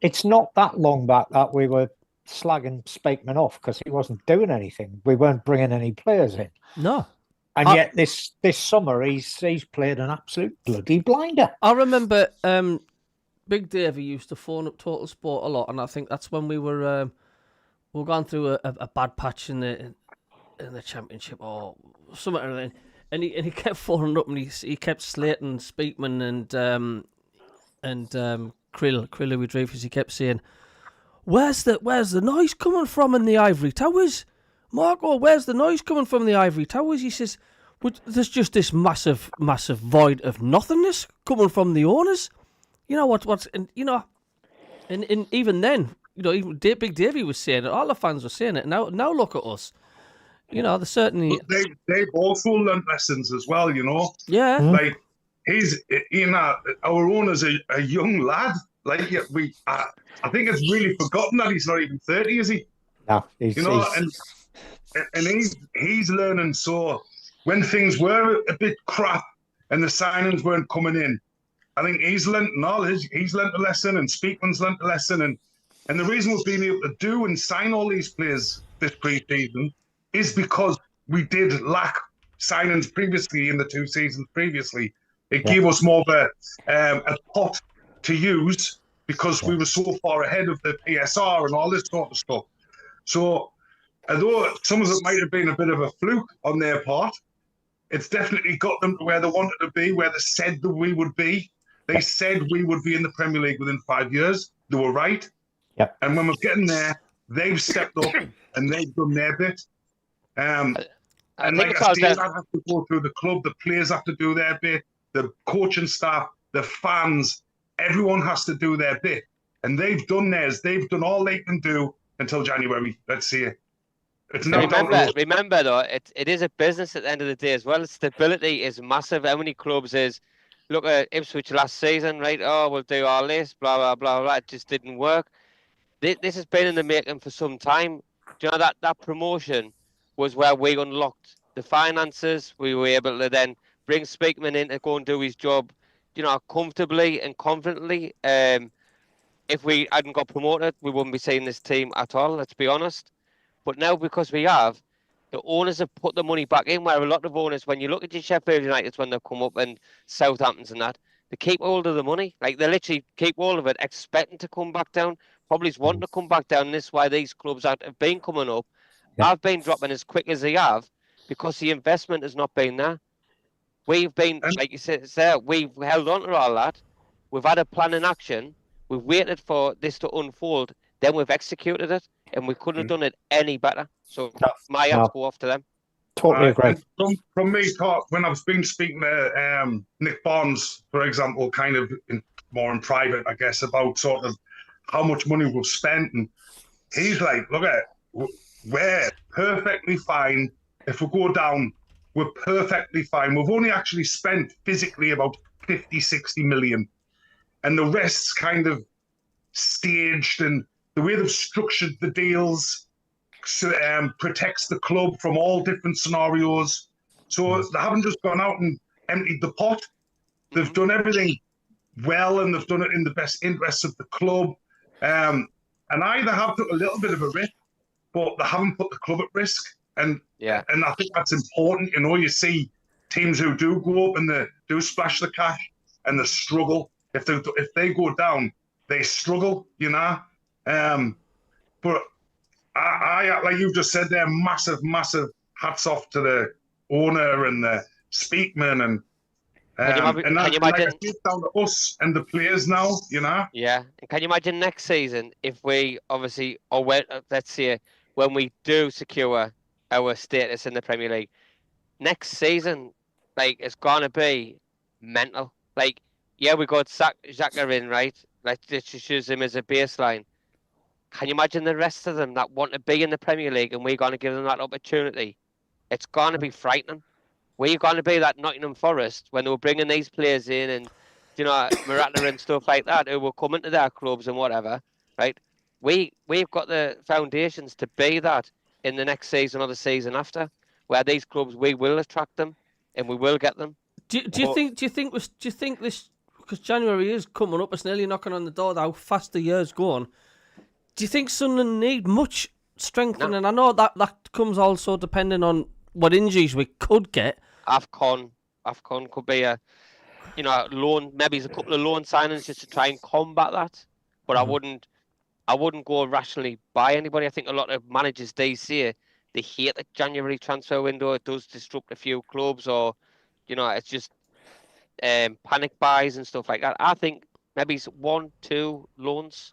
it's not that long back that we were slagging Speakman off because he wasn't doing anything. We weren't bringing any players in. No. And yet this summer he's played an absolute bloody blinder. I remember Big Davey used to phone up Total Sport a lot, and I think that's when we were going through a bad patch in in the Championship or something, and he kept falling up, and he kept slating Speakman and Krill with Dreyfus. He kept saying, "Where's the noise coming from in the Ivory Towers, Marco? Where's the noise coming from in the Ivory Towers?" He says, "There's just this massive void of nothingness coming from the owners. You know what's and you know, and even then, you know, even Big Davey was saying it. All the fans were saying it. Now look at us. You know, they certainly they've also learned lessons as well. You know, yeah. Like he's, you know, our owner's a young lad. Like I think it's really forgotten that he's not even 30, is he? No, you know, and he's learning. So when things were a bit crap and the signings weren't coming in, I think he's learnt knowledge. He's learnt a lesson, and Speakman's learnt a lesson. And the reason we've been able to do and sign all these players this pre-season is because we did lack signings previously in the 2 seasons previously. It gave us more of a pot to use because we were so far ahead of the PSR and all this sort of stuff. So although some of it might have been a bit of a fluke on their part, it's definitely got them to where they wanted to be, where they said that we would be. They said we would be in the Premier League within 5 years. They were right. Yep. And when we're getting there, they've stepped up and they've done their bit. And like I say, that has to go through the club. The players have to do their bit. The coaching staff, the fans, everyone has to do their bit. And they've done theirs. They've done all they can do until January. Let's see it. It's not remember though, it is a business at the end of the day as well. Stability is massive. How many clubs look at Ipswich last season, right? Oh, we'll do all this, blah, blah, blah, blah. It just didn't work. This has been in the making for some time. Do you know that promotion was where we unlocked the finances. We were able to then bring Speakman in to go and do his job, you know, comfortably and confidently. If we hadn't got promoted, we wouldn't be seeing this team at all, let's be honest. But now, because we have, the owners have put the money back in, where a lot of owners, when you look at your Sheffield Uniteds when they've come up and Southamptons and that, they keep hold of the money. Like, they literally keep hold of it, expecting to come back down, probably wanting to come back down. And this is why these clubs have been coming up. Yeah. Have been dropping as quick as they have, because the investment has not been there. We've been, like you said, we've held on to all that. We've had a plan in action. We've waited for this to unfold. Then we've executed it, and we couldn't have done it any better. So my hats go off to them. Totally agree. From me, when I've been speaking to Nick Barnes, for example, kind of more in private, I guess, about sort of how much money we've spent, and he's like, look at it, we're perfectly fine. If we go down, we're perfectly fine. We've only actually spent physically about 50, 60 million. And the rest's kind of staged, and the way they've structured the deals protects the club from all different scenarios. So they haven't just gone out and emptied the pot. They've done everything well, and they've done it in the best interests of the club. And either have took a little bit of a risk, but they haven't put the club at risk. And I think that's important. You know, you see teams who do go up and they do splash the cash and they struggle. If they go down, they struggle, you know. But I like you just said there, massive hats off to the owner and the Speakman and can you imagine it's down to us and the players now, you know. Yeah, and can you imagine next season if we obviously, or when, let's say when we do secure our status in the Premier League next season, like it's gonna be mental. Like, yeah, we got Xhaka in, right? Let's just use him as a baseline. Can you imagine the rest of them that want to be in the Premier League and we're going to give them that opportunity? It's going to be frightening. We're going to be that Nottingham Forest when they were bringing these players in and, you know, Morata and stuff like that, who will come into their clubs and whatever, right? We've got the foundations to be that in the next season or the season after, where these clubs, we will attract them and we will get them. Do you think this, because January is coming up, it's nearly knocking on the door, how fast the year's going. Do you think Sunderland need much strengthening? No. I know that comes also depending on what injuries we could get. AFCON could be a loan, maybe a couple of loan signings just to try and combat that. But I wouldn't go rationally buy anybody. I think a lot of managers these year they hate the January transfer window. It does disrupt a few clubs, or it's just panic buys and stuff like that. I think maybe it's 1-2 loans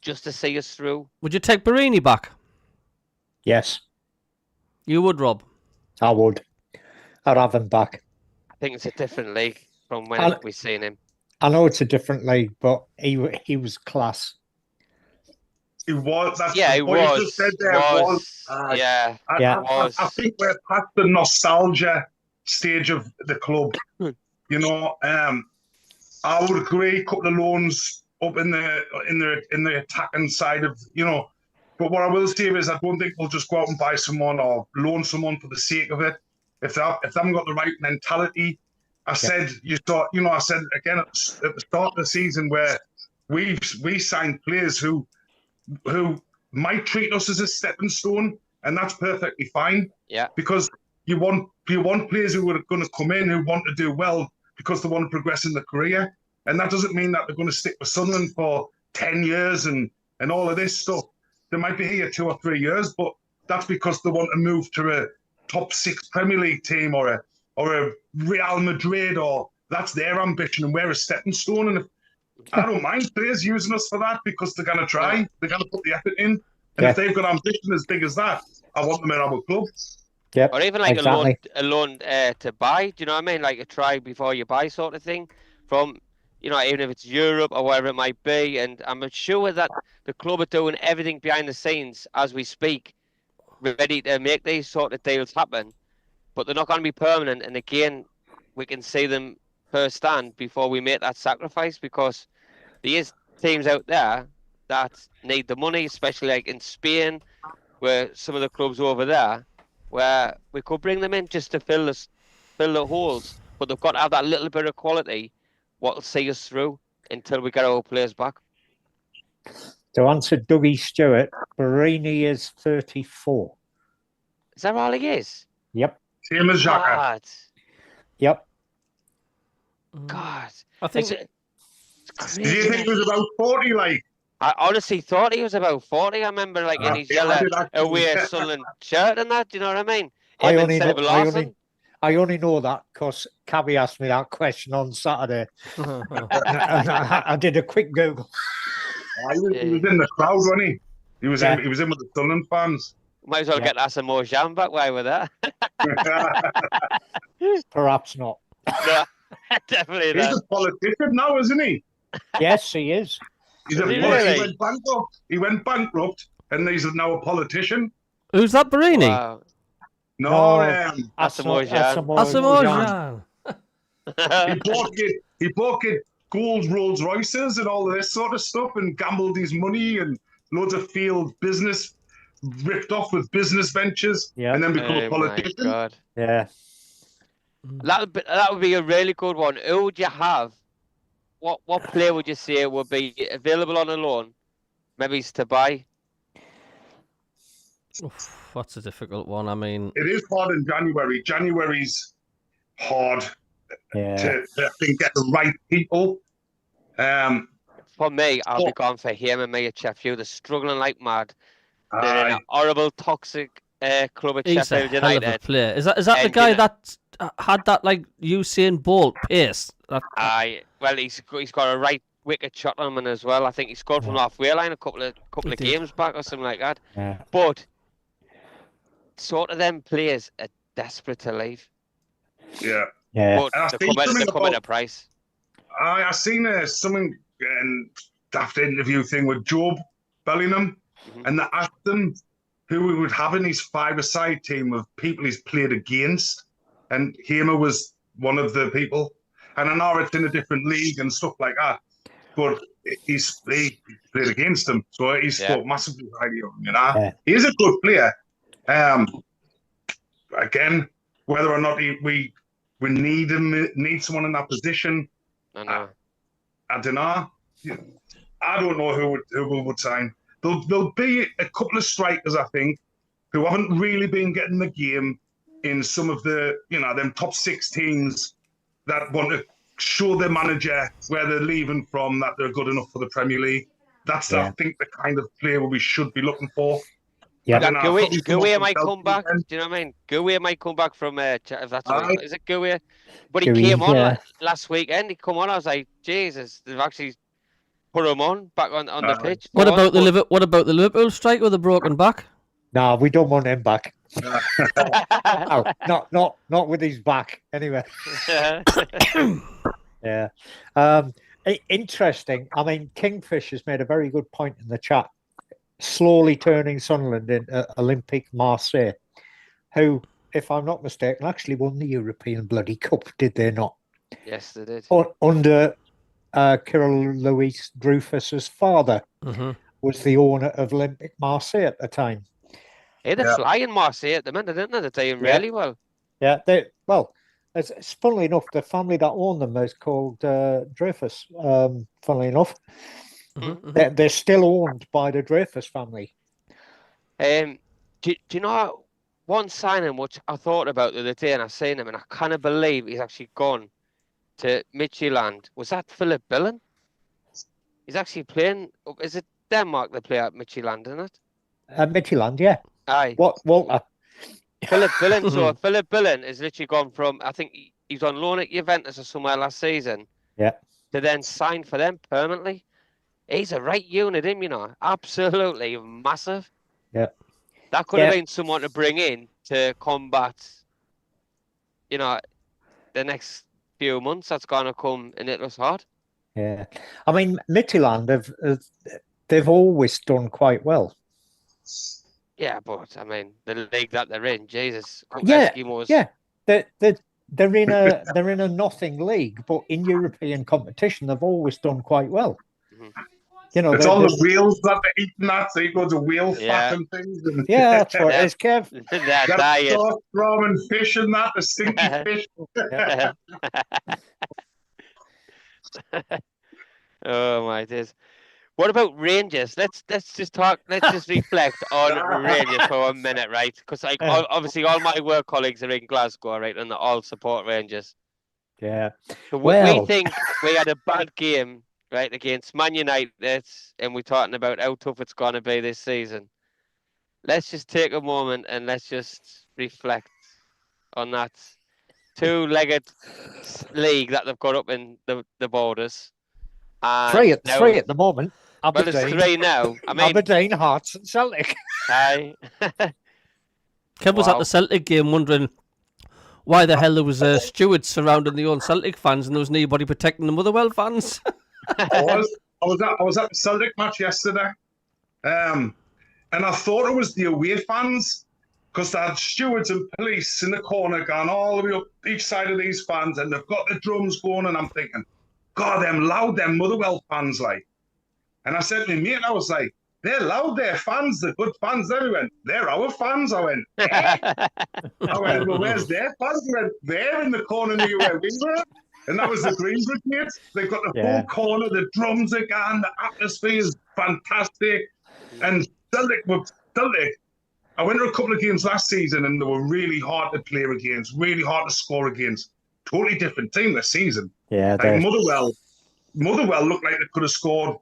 just to see us through. Would you take Barini back? Yes, You would, Rob. I would. I'd have him back. I think it's a different league from when we've seen him. I know it's a different league, but he was class. He was. That's Yeah, he what you was. just said there, Yeah, I think we're past the nostalgia stage of the club. I would agree. A couple of loans up in the attacking side of But what I will say is, I don't think we'll just go out and buy someone or loan someone for the sake of it. If they haven't got the right mentality, I said again at the start of the season where we signed players who might treat us as a stepping stone, and that's perfectly fine. Yeah. Because you want players who are going to come in who want to do well because they want to progress in their career, and that doesn't mean that they're going to stick with Sunderland for 10 years and all of this stuff. They might be here 2 or 3 years, but that's because they want to move to a top 6 Premier League team or a Real Madrid, or that's their ambition, and we're a stepping stone. And I don't mind players using us for that because they're going to try, they're going to put the effort in, and if they've got ambition as big as that, I want them in our club. Yep, or even like exactly. a loan to buy. Do you know what I mean? Like a try before you buy sort of thing. From even if it's Europe or wherever it might be. And I'm sure that the club are doing everything behind the scenes as we speak, ready to make these sort of deals happen. But they're not going to be permanent. And again, we can see them firsthand before we make that sacrifice, because there is teams out there that need the money, especially like in Spain, where some of the clubs over there, where we could bring them in just to fill the holes, but they've got to have that little bit of quality what will see us through until we get our players back. To answer Dougie Stewart, Barini is 34. Is that all he is? Yep. Same as Xhaka. God. Yep. God. I think It's crazy. Did you think he was about 40? Like, I honestly thought he was about 40. I remember in his yellow away Sunderland shirt and that. Do you know what I mean? I only know that because CABBIE asked me that question on Saturday. I did a quick Google. He was in the crowd, wasn't he? He was in with the Sunderland fans. Might as well get Asamoah Gyan back while we're there. Perhaps not. No, definitely not. He's a politician now, isn't he? Yes, he is. He went bankrupt, and he's now a politician. Who's that, Barini? Wow. No, Asamoah Gyan. Asamoah Gyan. he bought gold Rolls Royces and all of this sort of stuff, and gambled his money, and loads of field business ripped off with business ventures, and then become a politician. My God. Yeah. That would be a really good one. Who would you have? What player would you say would be available on a loan? Maybe it's to buy. Oof, that's a difficult one. I mean, it is hard in January. January's hard to get the right people. For me, I'll be gone for him and me at Sheffield. They're struggling like mad. They're in a horrible, toxic club at he's Sheffield a hell United. of a player. Is that the guy that had that like Usain Bolt pace? Well, he's got a right wicket shot on him as well. I think he scored from halfway line a couple of games back or something like that. Yeah. But sort of them players are desperate to leave. Yeah. Yeah. But they're coming at a price. I seen something daft interview thing with Job Bellingham, and they asked him who he would have in his five-a-side team of people he's played against, and Hamer was one of the people. And I know it's in a different league and stuff like that, but he played against him, so he's thought massively highly of him. Yeah. He is a good player. Again, whether or not we need someone in that position, I don't know. I don't know who would sign. There'll be a couple of strikers, I think, who haven't really been getting the game in some of the, them top 6 teams that want to show their manager where they're leaving from, that they're good enough for the Premier League. That's, I think, the kind of player we should be looking for. Yeah. That probably Gouet come might up come with back. Chelsea Do you know what I mean? Gouet might come back from if that's what Aye. is it Gouet? But he Gooey, came on yeah. last weekend. He come on. I was like, Jesus, they've actually put him on back on the Aye. pitch. What for about us, what about the Liverpool striker with a broken back? Nah, we don't want him back. but- No, not with his back. Anyway. Yeah. Interesting. I mean, Kingfish has made a very good point in the chat. Slowly turning Sunderland into Olympique Marseille, who, if I'm not mistaken, actually won the European bloody cup, did they not? Yes, they did. Under Kirill Louis Dreyfus's father was the owner of Olympique Marseille at the time. Hey, they're Yeah. flying Marseille at the minute, didn't they? They're doing Yeah. really well. Yeah, it's funnily enough, the family that owned them is called Dreyfus. Funnily enough, they're still owned by the Dreyfus family. Do you know one signing which I thought about the other day, and I seen him, and I can't believe he's actually gone to Midtjylland. Was that Philip Billen? He's actually playing. Is it Denmark they play at Midtjylland, isn't it? Midtjylland, yeah. Aye. What Walter? Philip Billen. So Philip Billen has literally gone from, I think he was on loan at Juventus or somewhere last season. Yeah. To then sign for them permanently. He's a right unit, him, you know. Absolutely massive. Yeah. That could have been someone to bring in to combat, you know, the next few months that's going to come, and it was hard. Yeah. I mean, Midtjylland they've always done quite well. Yeah, but I mean, the league that they're in, Jesus. Yeah, Eskimos. yeah. They're in a nothing league, but in European competition, they've always done quite well. You know, it's all the whales that they're eating that, so you go to whale fat and things. And yeah, that's what it is, Kev. That diet. Soft ramen fish and that, the stinky fish. Oh my days. What about Rangers? Let's just talk. Let's just reflect on Rangers for a minute, right? Because like obviously all my work colleagues are in Glasgow, right, and they all support Rangers. Yeah. So we think we had a bad game, right, against Man United, and we're talking about how tough it's going to be this season. Let's just take a moment and let's just reflect on that two-legged league that they've got up in the borders. And three at the moment. Aberdeen. Well, there's three now. I mean, Aberdeen, Hearts, and Celtic. Aye. Kev was at the Celtic game wondering why the hell there was stewards surrounding the own Celtic fans and there was nobody protecting the Motherwell fans. I was at the Celtic match yesterday, and I thought it was the away fans because they had stewards and police in the corner going all the way up each side of these fans, and they've got the drums going, and I'm thinking, God, them loud, them Motherwell fans, like. And I said to me, mate, I was like, they're loud, they're fans, they're good fans. They went, they're our fans. I went, eh? I went, well, where's their fans? They went, they're in the corner near where we were. And that was the Green Brigade. They've got the whole corner, the drums again, the atmosphere is fantastic. And Celtic, I went to a couple of games last season and they were really hard to play against, really hard to score against. Totally different team this season. Yeah, like Motherwell looked like they could have scored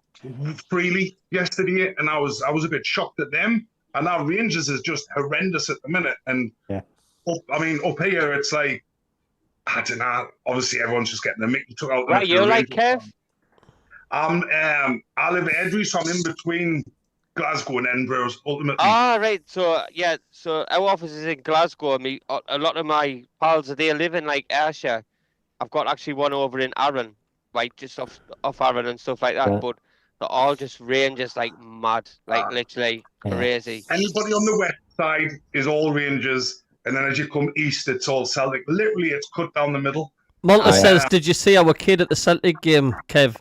freely yesterday, and I was a bit shocked at them. And now Rangers is just horrendous at the minute. And up here, it's like, I don't know. Obviously, everyone's just getting the Mickey took out. What you like, Kev? I live in Edinburgh, so I'm in between Glasgow and Edinburgh. Ultimately. Ah, right. So yeah, so our office is in Glasgow. And a lot of my pals they live in like Ayrshire. I've got actually one over in Arran, like just off Arran and stuff like that. Yeah. But they're all just Rangers like mad, like literally crazy. Anybody on the west side is all Rangers, and then as you come east, it's all Celtic. Literally, it's cut down the middle. Malta says, "Did you see our kid at the Celtic game, Kev?"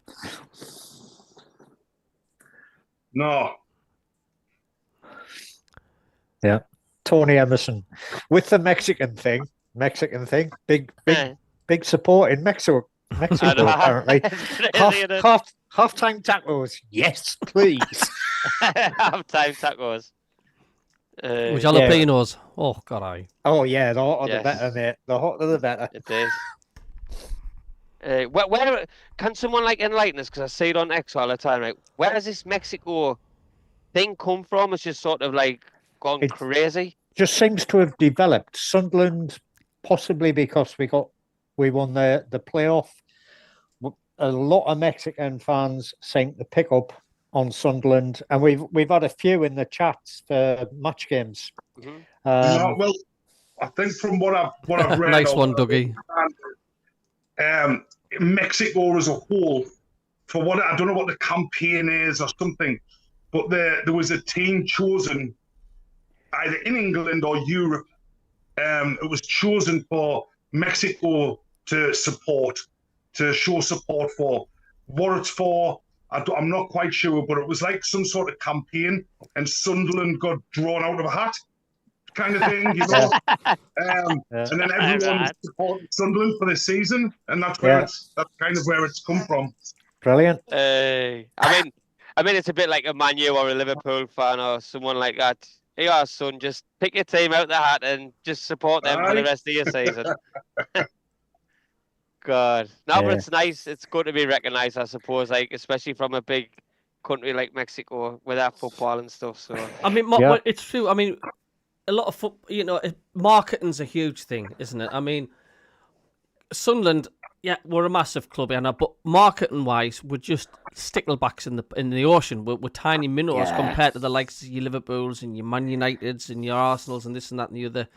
No. Yeah, Tony Emerson with the Mexican thing, big support in Mexico apparently. Half-time tacos, yes, please. Half-time tacos. With jalapenos. Yeah. Oh, God, Oh, yeah, the hotter the better, mate. The hotter the better. It is. Where can someone like enlighten us? Because I see it on X all the time. Right? Where does this Mexico thing come from? It's just sort of like gone crazy. Just seems to have developed. Sunderland, possibly because we won the playoff. A lot of Mexican fans seem to pick up on Sunderland, and we've had a few in the chats for match games. No, well, I think from what I've read, Nice one, Dougie. Mexico as a whole, for what I don't know what the campaign is or something, but there was a team chosen either in England or Europe. It was chosen for Mexico to show support for. What it's for, I'm not quite sure, but it was like some sort of campaign, and Sunderland got drawn out of a hat, kind of thing, you know. And then everyone supported Sunderland for this season, and that's kind of where it's come from. Brilliant. I mean, it's a bit like a Man U or a Liverpool fan or someone like that. Hey, son, just pick your team out the hat and just support them for the rest of your season. God, no, but it's nice. It's good to be recognised, I suppose. Like, especially from a big country like Mexico with our football and stuff. So, I mean, it's true. I mean, a lot of marketing's a huge thing, isn't it? I mean, Sunderland, we're a massive club, but marketing-wise, we're just sticklebacks in the ocean. We're tiny minnows compared to the likes of your Liverpools and your Man Uniteds and your Arsenals and this and that and the other.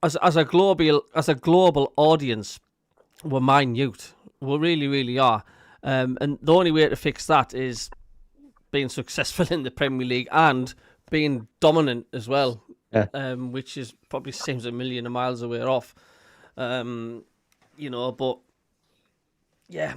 As a global audience, we're minute. We really, really are. And the only way to fix that is being successful in the Premier League and being dominant as well, which is probably seems a million miles away off. But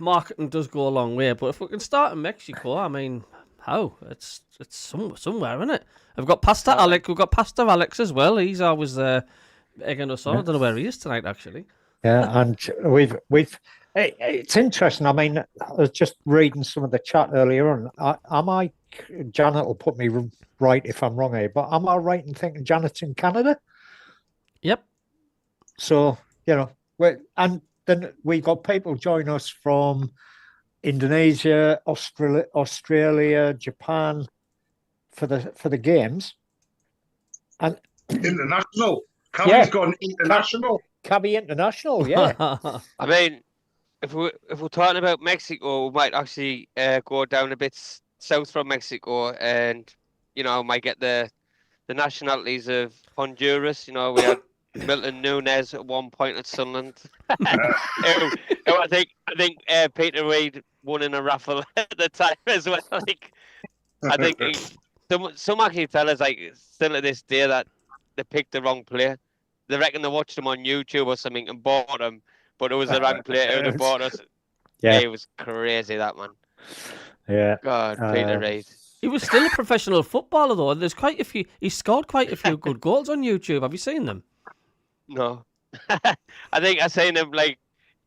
marketing does go a long way. But if we can start in Mexico, I mean, how? It's somewhere, isn't it? We've got Pastor Alex as well. He's always egging us on. I don't know where he is tonight, actually. Yeah, and we've. It's interesting. I mean, I was just reading some of the chat earlier on. Janet will put me right if I'm wrong here, but am I right in thinking Janet's in Canada? Yep. So, and then we got people join us from Indonesia, Australia, Japan for the games. And international. Cabbie's gone international. Cabbie International, yeah. I mean, if we're talking about Mexico, we might actually go down a bit south from Mexico, and might get the nationalities of Honduras. We had Milton Nunez at one point at Sunderland. I think Peter Reid won in a raffle at the time as well. I think some actually tell us still to this day that they picked the wrong player. They reckon they watched him on YouTube or something and bought him, but it was the wrong player who bought us. Yeah, it was crazy, that man. Yeah. God, Peter Reid. He was still a professional footballer though. There's quite a few. He scored quite a few good goals on YouTube. Have you seen them? No. I think I seen him I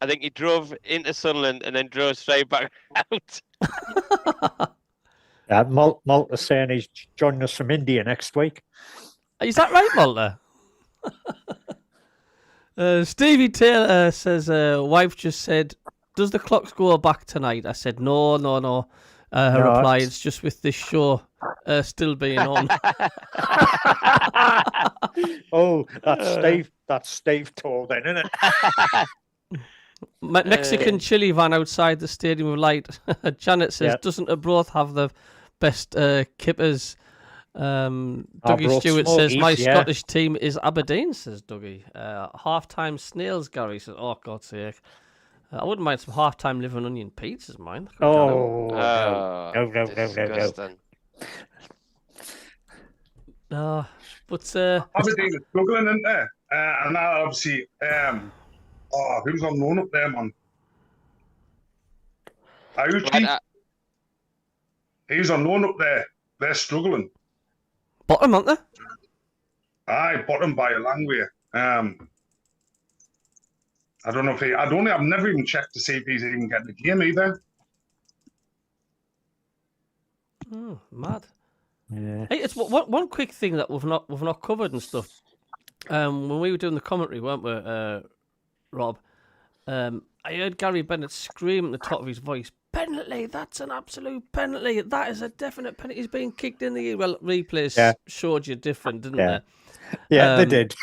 think he drove into Sunderland and then drove straight back out. Malta saying he's joining us from India next week. Is that right, Malta? Stevie Taylor says, wife just said, does the clocks go back tonight? I said, no. Her reply, it's just with this show still being on. Oh, that's Steve told then, isn't it? Mexican chili van outside the Stadium of Light. Janet says, doesn't a broth have the best kippers? Dougie Stewart says, my Scottish team is Aberdeen, says Dougie. Half-time snails, Gary says, oh, God's sake. I wouldn't mind some half-time liver and onion pizzas, mine. No. No, but... Aberdeen is struggling, isn't they? And now, obviously, who's on loan up there, man? Auchi? He's on loan up there. They're struggling. Bottom, aren't they? Aye, bottom by a long way. I don't know if I've never even checked to see if he's even getting the game either. Oh, mad. Yeah. Hey, it's one quick thing that we've not covered and stuff. When we were doing the commentary, weren't we, Rob? I heard Gary Bennett scream at the top of his voice, "Penalty! That's an absolute penalty! That is a definite penalty! He's being kicked in the ear." Well, replays showed you different, didn't they? Yeah, they did.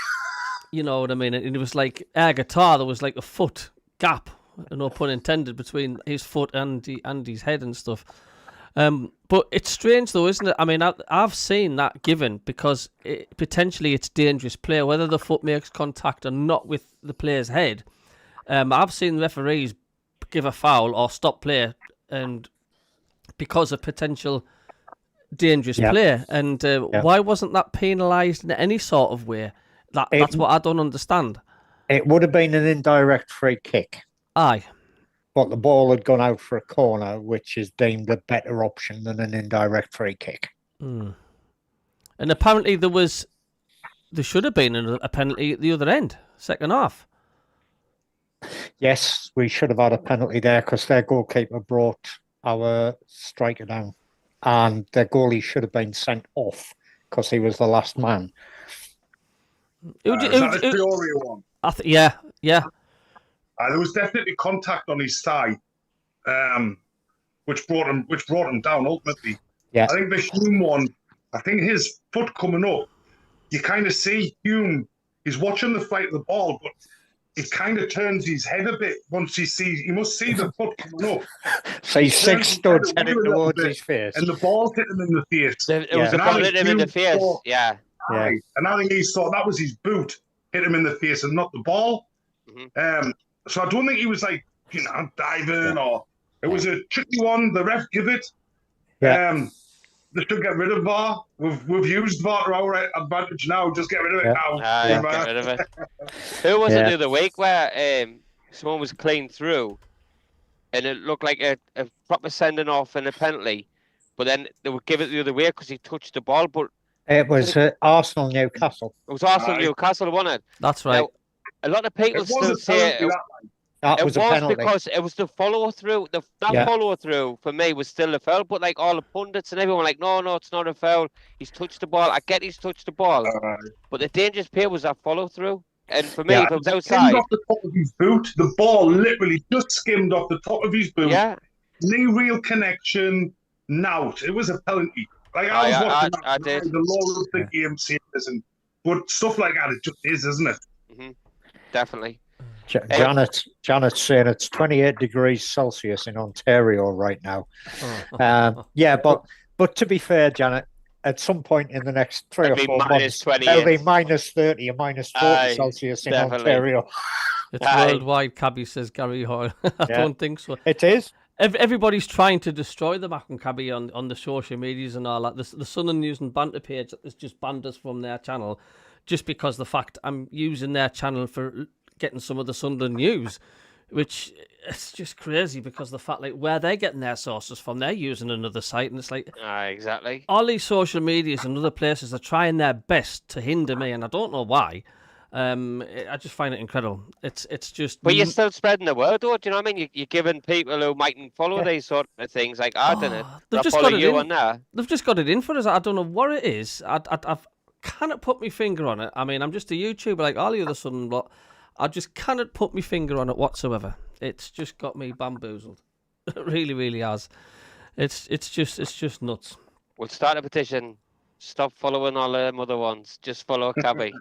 You know what I mean? And it was like air guitar. There was like a foot gap, no pun intended, between his foot and his head and stuff. But it's strange though, isn't it? I mean, I've seen that given because potentially it's dangerous play, whether the foot makes contact or not with the player's head. I've seen referees give a foul or stop play and because of potential dangerous play. And why wasn't that penalised in any sort of way? That's what I don't understand. It would have been an indirect free kick. Aye. But the ball had gone out for a corner, which is deemed a better option than an indirect free kick. And apparently there should have been a penalty at the other end, second half. Yes, we should have had a penalty there because their goalkeeper brought our striker down. And their goalie should have been sent off because he was the last man. Is that the Fiore one? Yeah. There was definitely contact on his thigh, which brought him down ultimately. Yeah. I think the Hume one, I think his foot coming up, you kind of see Hume, he's watching the flight of the ball, but it kind of turns his head a bit once he must see the foot coming up. So he's 6 studs headed towards his face. And the ball hit him in the face. It was the ball hit him in the face, yeah. And I think he thought that was his boot hit him in the face and not the ball. Mm-hmm. So I don't think he was like, diving or it was a tricky one. The ref give it. Yeah. They should get rid of VAR. We've used VAR to our advantage now. Just get rid of it now. Get rid of it. Who was it the other week where someone was clean through and it looked like a proper sending off and a penalty, but then they would give it the other way because he touched the ball. But it was Arsenal Newcastle. It was Arsenal Newcastle, wasn't it? That's right. Now, a lot of people still say it was a penalty because it was the follow through. That follow through for me was still a foul, but like all the pundits and everyone were like, no, it's not a foul. He's touched the ball. I get he's touched the ball, but the dangerous play was that follow through. And for me, if it was outside, off the top of his boot, the ball literally just skimmed off the top of his boot. Yeah, no real connection. Now it was a penalty. Like I was watching I did. The law of the game saying, but stuff like that, it just is, isn't it? Mm-hmm. Definitely. Janet's saying it's 28 degrees Celsius in Ontario right now. But to be fair, Janet, at some point in the next 3 or 4 months, it'll be minus 30 or minus 40 Celsius in Ontario. It's worldwide, Cabbie, says Gary Hoyle. I don't think so. It is. Everybody's trying to destroy the MACKEM Cabbie on the social medias and all that. The Sunderland News and Banter page has just banned us from their channel just because the fact I'm using their channel for getting some of the Sunderland news, which it's just crazy because the fact like where they're getting their sources from, they're using another site, and it's like exactly all these social medias and other places are trying their best to hinder me, and I don't know why. I just find it incredible. It's just. But you're still spreading the word, though. Do you know what I mean? You're giving people who mightn't follow these sort of things like I didn't. They've just got it in. On there. They've just got it in for us. I don't know what it is. I've cannot put my finger on it. I mean, I'm just a YouTuber like all the other Sunderland lot. I just cannot put my finger on it whatsoever. It's just got me bamboozled. It really, really has. It's just nuts. We'll start a petition. Stop following all the other ones. Just follow Cabbie.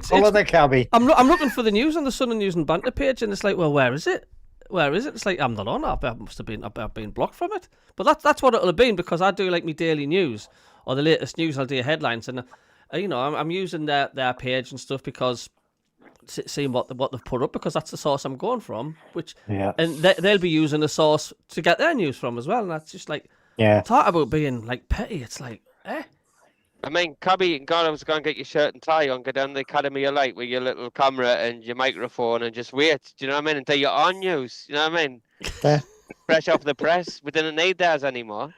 Follow the Cabbie. I'm looking for the news on the Sunderland News and Banter page, and it's like, well, where is it? Where is it? It's like I'm not on. I've been blocked from it. But that's what it'll have been because I do like my daily news or the latest news. I'll do headlines, and I'm using their page and stuff because seeing what they've put up because that's the source I'm going from. And they'll be using the source to get their news from as well, and that's just like. Yeah. Talk about being like petty. It's like, I mean, Cabbie, God, I was going to get your shirt and tie on, go down to the Academy of Light with your little camera and your microphone and just wait. Do you know what I mean? Until you're on news. You know what I mean? Fresh off the press. We didn't need theirs anymore.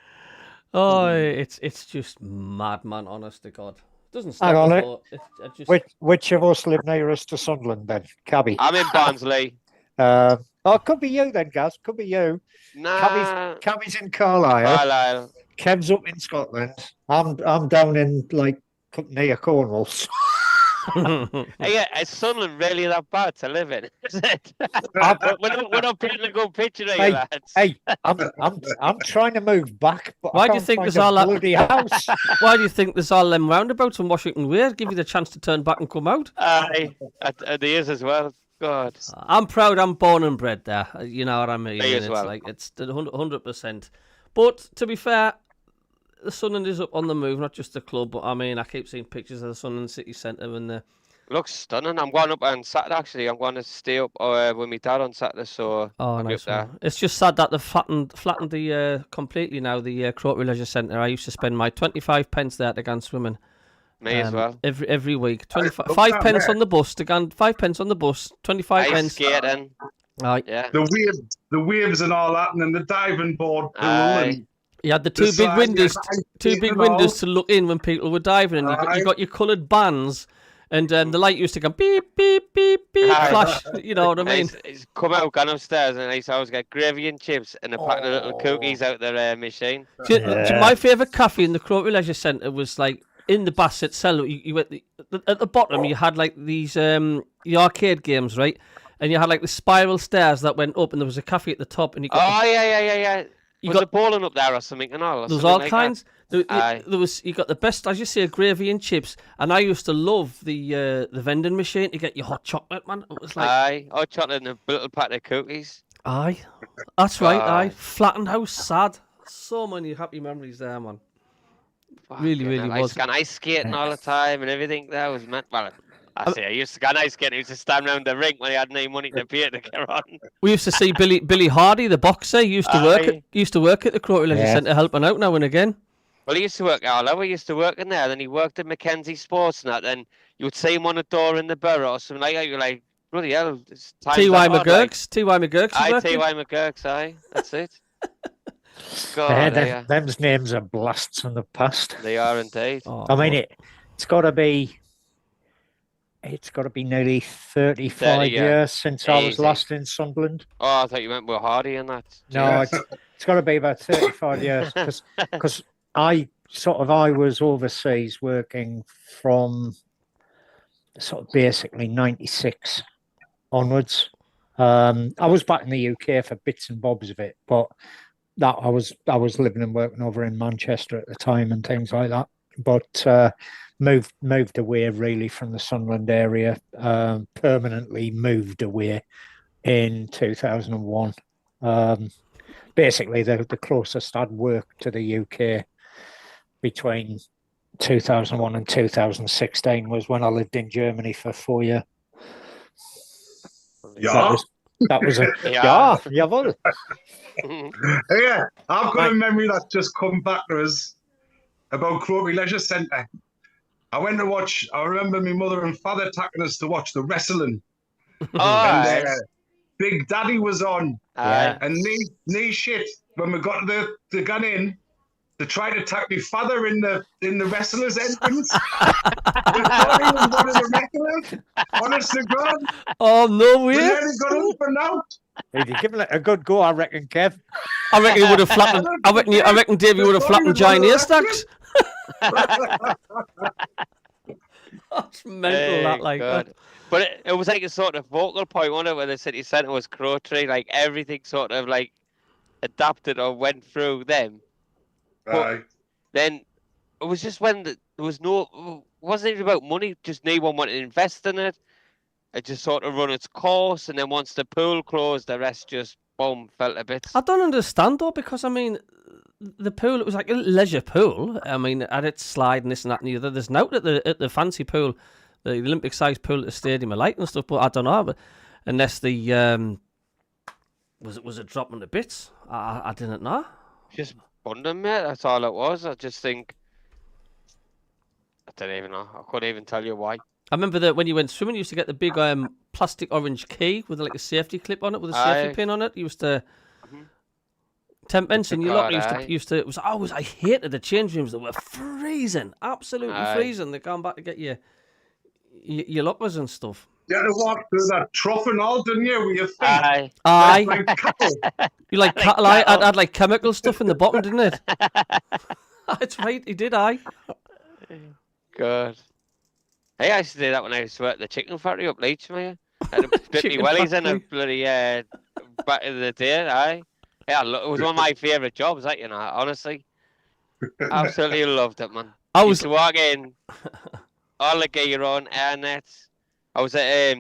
Oh, it's just madman, honest to God. It doesn't stop. Hang on, which of us live nearest to Sunderland then? Cabbie. I'm in Barnsley. It could be you then, Gaz. Could be you. Nah. Cabbie's in Carlisle. Kev's up in Scotland. I'm down in near Cornwall. Yeah, is Sunderland really that bad to live in? Is it? we're not painting a good picture of you, Hey, lads. hey, I'm trying to move back, but Why I do you can't think find there's a all that- bloody house. Why do you think there's all them roundabouts in Washington Way? Give you the chance to turn back and come out. Aye, there is as well. God, I'm proud I'm born and bred there. You know what I mean? Me as It's well. like it's 100%. But to be fair, the Sunderland is up on the move, not just the club. But I mean, I keep seeing pictures of the Sunderland City Centre and the. looks stunning. I'm going up on Saturday. Actually, I'm going to stay up with my dad on Saturday. So Oh, I'll be nice up there. one. It's just sad that they've flattened the completely now the Croatia Leisure Centre. I used to spend my 25 pence there to go and swimming. Me as well. Every week. 25 look 5 down pence there. on the bus to go. 5 pence on the bus. 25 Ice pence. skating. Aye. Yeah. The waves and all that, and then the diving board pool. Aye. And You had the two the big side, windows, yeah, two big windows to look in when people were diving, and you Aye. got your coloured bands, and the light used to go beep beep beep beep Aye. flash. You know what I mean? He's come out, gone upstairs, and I always get gravy and chips and a packet of little cookies out their machine. Do you- my favourite cafe in the Croatia Leisure Centre was like in the Bassett Cellar. You went at the bottom. You had like these the arcade games, right? And you had like the spiral stairs that went up, and there was a cafe at the top, and you got Oh yeah. You Was got- it bowling up there or something and all? Or there was something all like kinds. There Aye. was you got the best, as you say, gravy and chips, and I used to love the vending machine to get your hot chocolate, man. It was That. like, Aye, hot chocolate and a little packet of cookies. aye, that's right, aye. Aye. Flattened house, sad. So many happy memories there, man. Really, Fucking really hell, I was. used to go ice skating all the time and everything. That was meant. Well, I used to go ice skating. I used to stand around the rink when I had no money to pay to get on. We used to see Billy Hardy, the boxer. He used to work Aye. at the Croatia Leisure Yeah. Centre, helping out now and again. Well, he used to work all over. He used to work in there. Then he worked at Mackenzie Sports and that. Then you would see him on a door in the borough or something like that. You're like, bloody hell, it's time. T.Y. McGurk's. Aye, he worked with. T.Y. McGurk's, aye. That's it. God, Yeah, them's names are blasts from the past. they are indeed. Oh, I mean, it's got to be nearly 35 30, yeah. years since I was Easy. last in Sunderland. Oh, I thought you meant Will Hardy and that. No, Jeez. it's got to be about 35 years because I was overseas working from sort of basically 96 onwards. I was back in the UK for bits and bobs of it, but that I was living and working over in Manchester at the time and things like that. But moved away really from the Sunderland area, permanently moved away in 2001. Basically, the closest I'd worked to the UK between 2001 and 2016 was when I lived in Germany for 4 years. Yeah. That was a Yeah. jawohl. Yeah, I've got a memory that's just come back to us about Croatia Leisure Centre. I remember my mother and father taking us to watch the wrestling. Aye. And Big Daddy was on. Aye. And knee shit, when we got the gun in, to try to attack my father in the wrestlers' entrance. We thought he was one of the wrestlers. Honest to God. Oh, no We way. nearly got up and out. He'd given it a good go, I reckon, Kev. I reckon he would have flattened. I reckon Davey would have flattened giant ear stacks. That's mental, that, like. God. But it was like a sort of focal point, wasn't it, where the city centre was Croatia, like everything sort of like adapted or went through them. Aye. Then it was just when there was wasn't even about money, just no one wanted to invest in it. It just sort of run its course, and then once the pool closed, the rest just, boom, fell to bits. I don't understand though, because I mean, the pool, it was like a leisure pool. I mean, it had its slide and this and that and the other. There's now at the fancy pool, the Olympic sized pool at the stadium, I like and stuff, but I don't know. But unless the was it dropping to bits? I didn't know. Just bundling, mate. That's all it was. I just think, I don't even know. I couldn't even tell you why. I remember that when you went swimming, you used to get the big plastic orange key with like a safety clip on it, with a safety Aye. pin on it. You used to 10 pence, and you lot used to. It was always, I hated the change rooms that were freezing, absolutely Aye. freezing. They're going back to get your lockers and stuff. You had to walk through that trough and all, didn't you, with your feet? Aye. Aye, Like cattle. you like cattle. I had like chemical stuff in the bottom, didn't it? That's right, he did. God. Hey, I used to do that when I used to work at the chicken factory up Leach, man. I had to dip me Chicken wellies in a factory. bloody back in the day, aye. Yeah, it was one of my favourite jobs, that, you know, honestly. Absolutely loved it, man. I Used was to walk in, all the gear on, air nets. I was at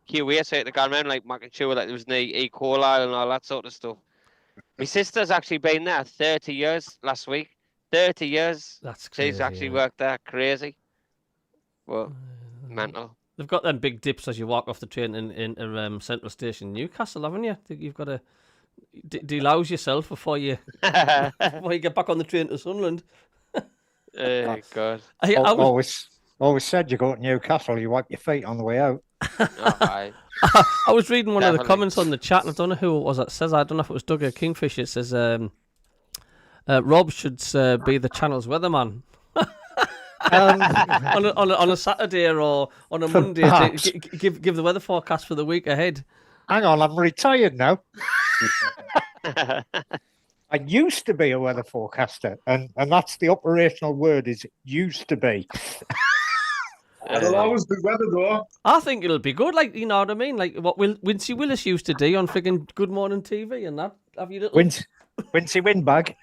QA, so I had to go around like making sure that there was no E. coli and all that sort of stuff. My sister's actually been there 30 years last week. 30 years. That's crazy. She's actually Yeah. worked there. Crazy. Well, mental. They've got them big dips as you walk off the train in Central Station, Newcastle, haven't you? You've got to delouse yourself before you get back on the train to Sunderland. Oh, God. Always said you go to Newcastle, you wipe your feet on the way out. Oh, aye. I was reading one of the Definitely. comments on the chat, and I don't know who it was that says. I don't know if it was Doug or Kingfish. It says Rob should be the channel's weatherman on a Saturday or on a Monday. Perhaps. Give the weather forecast for the week ahead. Hang on, I'm retired now. I used to be a weather forecaster, and that's the operational word is used to be. It'll always be weather, though. I think it'll be good. Like, you know what I mean? Like what Wincy Willis used to do on friggin' Good Morning TV and that. Have you little Wincy windbag.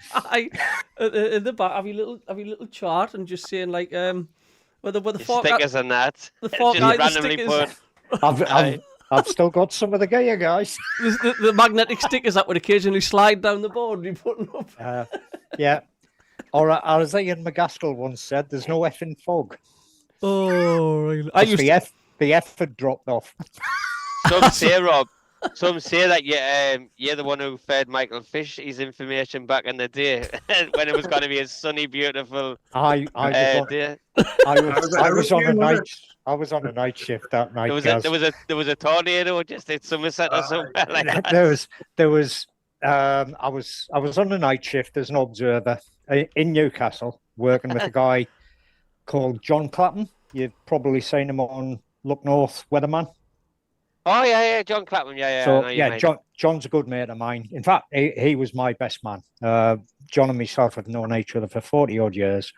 in the back? Have you little chart and just saying like whether Stickers and that. the Just forecast randomly stickers. put. I've still got some of the gear, guys. The magnetic stickers that would occasionally slide down the board and be putting up. Yeah. Or as Ian McGaskill once said, there's no effing fog. Oh, really? I used The F had dropped off. Some say, Rob, some say that you're the one who fed Michael Fish his information back in the day when it was going to be a sunny, beautiful I day. was on a night shift that night. There was a tornado just at Somerset or somewhere like that. There was I was on a night shift as an observer in Newcastle, working with a guy called John Clapham. You've probably seen him on Look North Weatherman. Oh yeah, John Clapham, So John's a good mate of mine. In fact, he was my best man. John and myself have known each other for 40 odd years,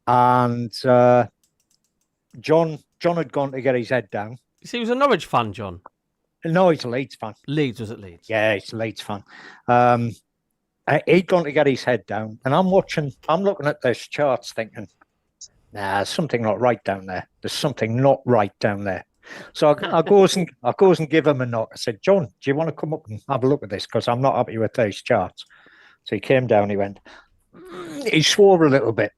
and John had gone to get his head down. You see, he was a Norwich fan, John. No, he's a Leeds fan. Leeds, was it Leeds? Yeah, he's a Leeds fan. He'd gone to get his head down, and I'm looking at those charts thinking, nah, there's something not right down there. There's something not right down there. So I goes and give him a knock. I said, John, do you want to come up and have a look at this? Because I'm not happy with those charts. So he came down, he went, he swore a little bit.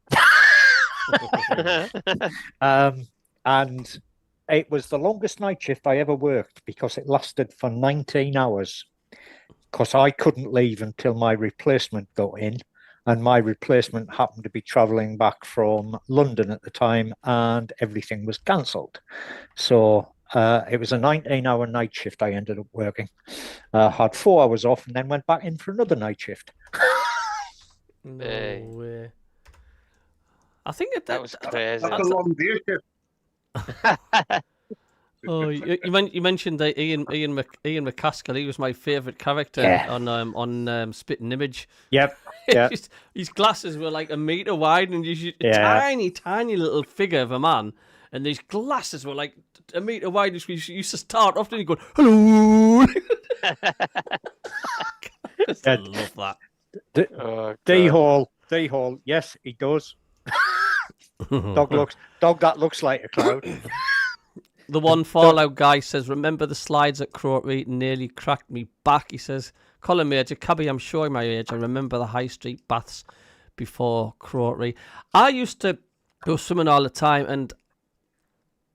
And it was the longest night shift I ever worked because it lasted for 19 hours. Because I couldn't leave until my replacement got in. And my replacement happened to be travelling back from London at the time, and everything was cancelled. So it was a 19-hour night shift I ended up working. Had 4 hours off and then went back in for another night shift. No way. I think that was crazy. That's a long day shift. Oh, you mentioned that Ian McCaskill. He was my favourite character on Spitting Image. Yep. Yeah. His glasses were like a metre wide, and a tiny little figure of a man. And these glasses were like a metre wide. He used to start off and he'd go, hello. I love that. D Hall. Yes, he does. Dog that looks like a cloud. The one Fallout guy says, remember the slides at Croatley nearly cracked me back. He says, Colin Major, Cabbie, I'm showing my age. I remember the high street baths before Croatley. I used to go swimming all the time, and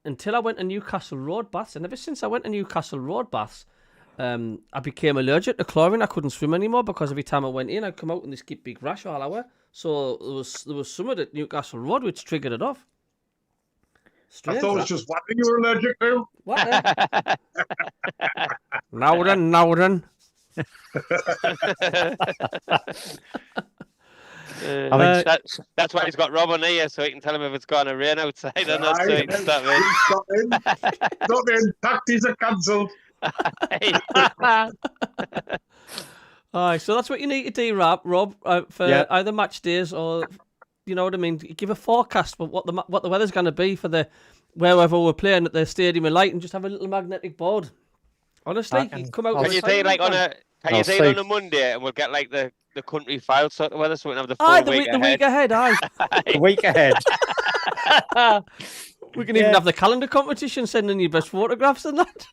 until I went to Newcastle Road baths, and ever since I went to Newcastle Road baths, I became allergic to chlorine. I couldn't swim anymore because every time I went in, I'd come out and this big rash all over. So there was something at Newcastle Road which triggered it off. Strange, I thought it was just what you were allergic to. What? Now then. That's why he's got Rob on here, so he can tell him if it's going to rain outside or not, so he can stop in. Stop in. Taxis are cancelled. Alright, so that's what you need to do, Rob, for either match days or, you know what I mean, give a forecast for what the weather's going to be for the wherever we're playing at the stadium in Light and just have a little magnetic board. Honestly, you come out. Can you say like on a? Can you say it on a Monday, and we'll get like the country file sort of weather, so we can have the full week ahead. The week ahead, aye. The week ahead. We can even have the calendar competition, sending you best photographs and that.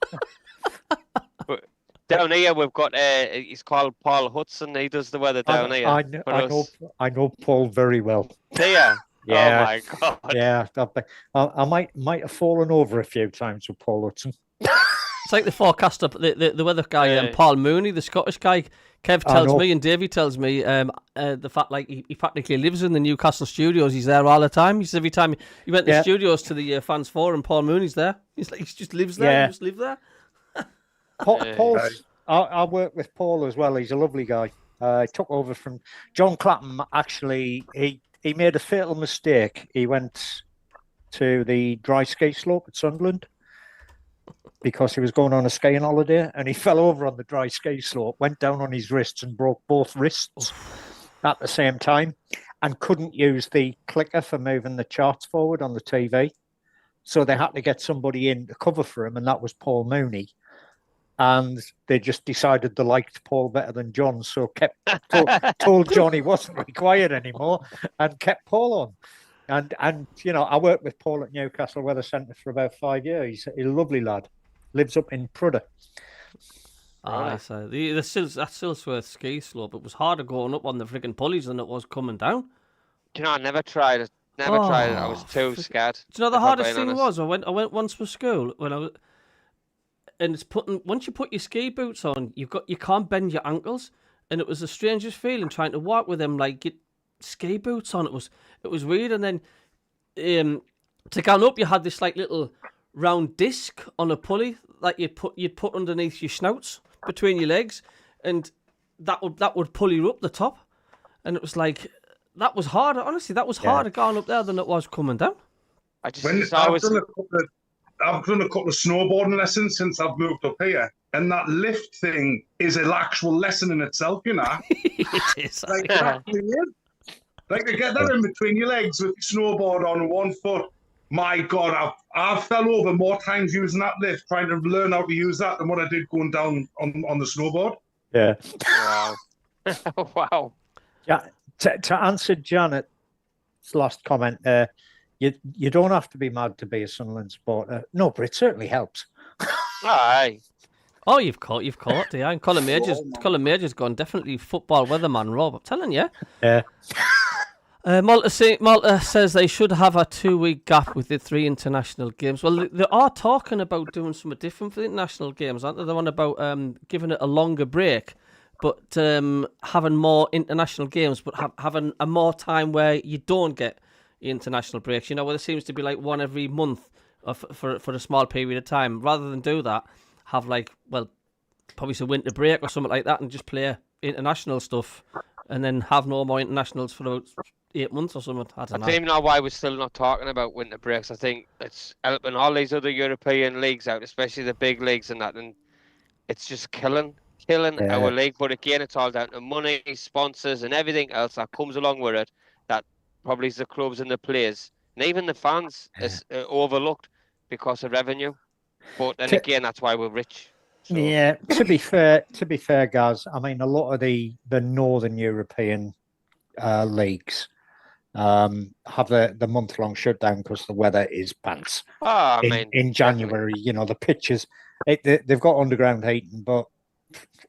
But down here we've got he's called Paul Hudson. He does the weather down here. I know Paul very well. Do you? Yeah. Oh my God. Yeah, I might have fallen over a few times with Paul Hudson. It's like the forecaster, the weather guy, Paul Mooney, the Scottish guy. Kev tells me and Davey tells me the fact like he practically lives in the Newcastle studios. He's there all the time. He says every time he went to the studios to the fans forum, Paul Mooney's there. He's like he just lives there. Yeah. He just lives there. Paul's. I work with Paul as well. He's a lovely guy. He took over from John Clapham. Actually, he made a fatal mistake. He went to the dry ski slope at Sunderland because he was going on a skiing holiday and he fell over on the dry ski slope, went down on his wrists and broke both wrists at the same time and couldn't use the clicker for moving the charts forward on the TV. So they had to get somebody in to cover for him, and that was Paul Mooney. And they just decided they liked Paul better than John, so told John he wasn't required anymore and kept Paul on. And you know, I worked with Paul at Newcastle Weather Centre for about 5 years. He's a lovely lad. Lives up in Prudhoe. So that Silsworth ski slope, it was harder going up on the frigging pulleys than it was coming down. Do you know, I never tried it. Tried it. I was too scared. Do you know the hardest thing was? I went once for school when I was, and it's once you put your ski boots on, you can't bend your ankles, and it was the strangest feeling trying to walk with them like get ski boots on. It was weird, and then to go up, you had this like little round disc on a pulley that you'd put underneath your snouts between your legs, and that would pull you up the top, and it was like that was harder. Honestly, that was harder going up there than it was coming down. I've done a couple of snowboarding lessons since I've moved up here, and that lift thing is an actual lesson in itself, you know. It is. Like to get that in between your legs with your snowboard on one foot. My God, I fell over more times using that lift, trying to learn how to use that than what I did going down on the snowboard. Yeah. Wow. Wow. Yeah. To answer Janet's last comment, you don't have to be mad to be a Sunderland supporter. No, but it certainly helps. Aye. Oh, you've caught, yeah. And Colin Major's gone definitely football weatherman, Rob. I'm telling you. Yeah. Malta says they should have a 2-week gap with the 3 international games. Well, they are talking about doing something different for the international games, aren't they? They're on about giving it a longer break, but having more international games, but having a more time where you don't get international breaks. You know, where there seems to be like one every month for a small period of time. Rather than do that, have like, well, probably some winter break or something like that and just play international stuff and then have no more internationals for about 8 months or something. I don't even know why we're still not talking about winter breaks. I think it's helping all these other European leagues out, especially the big leagues and that, and it's just killing our league. But again, it's all down to money, sponsors, and everything else that comes along with it. That probably is the clubs and the players, and even the fans is overlooked because of revenue. But then again, that's why we're rich. So. Yeah, to be fair, guys, I mean, a lot of the Northern European leagues have the month-long shutdown because the weather is pants. In January, you know, the pitches, they've got underground heating, but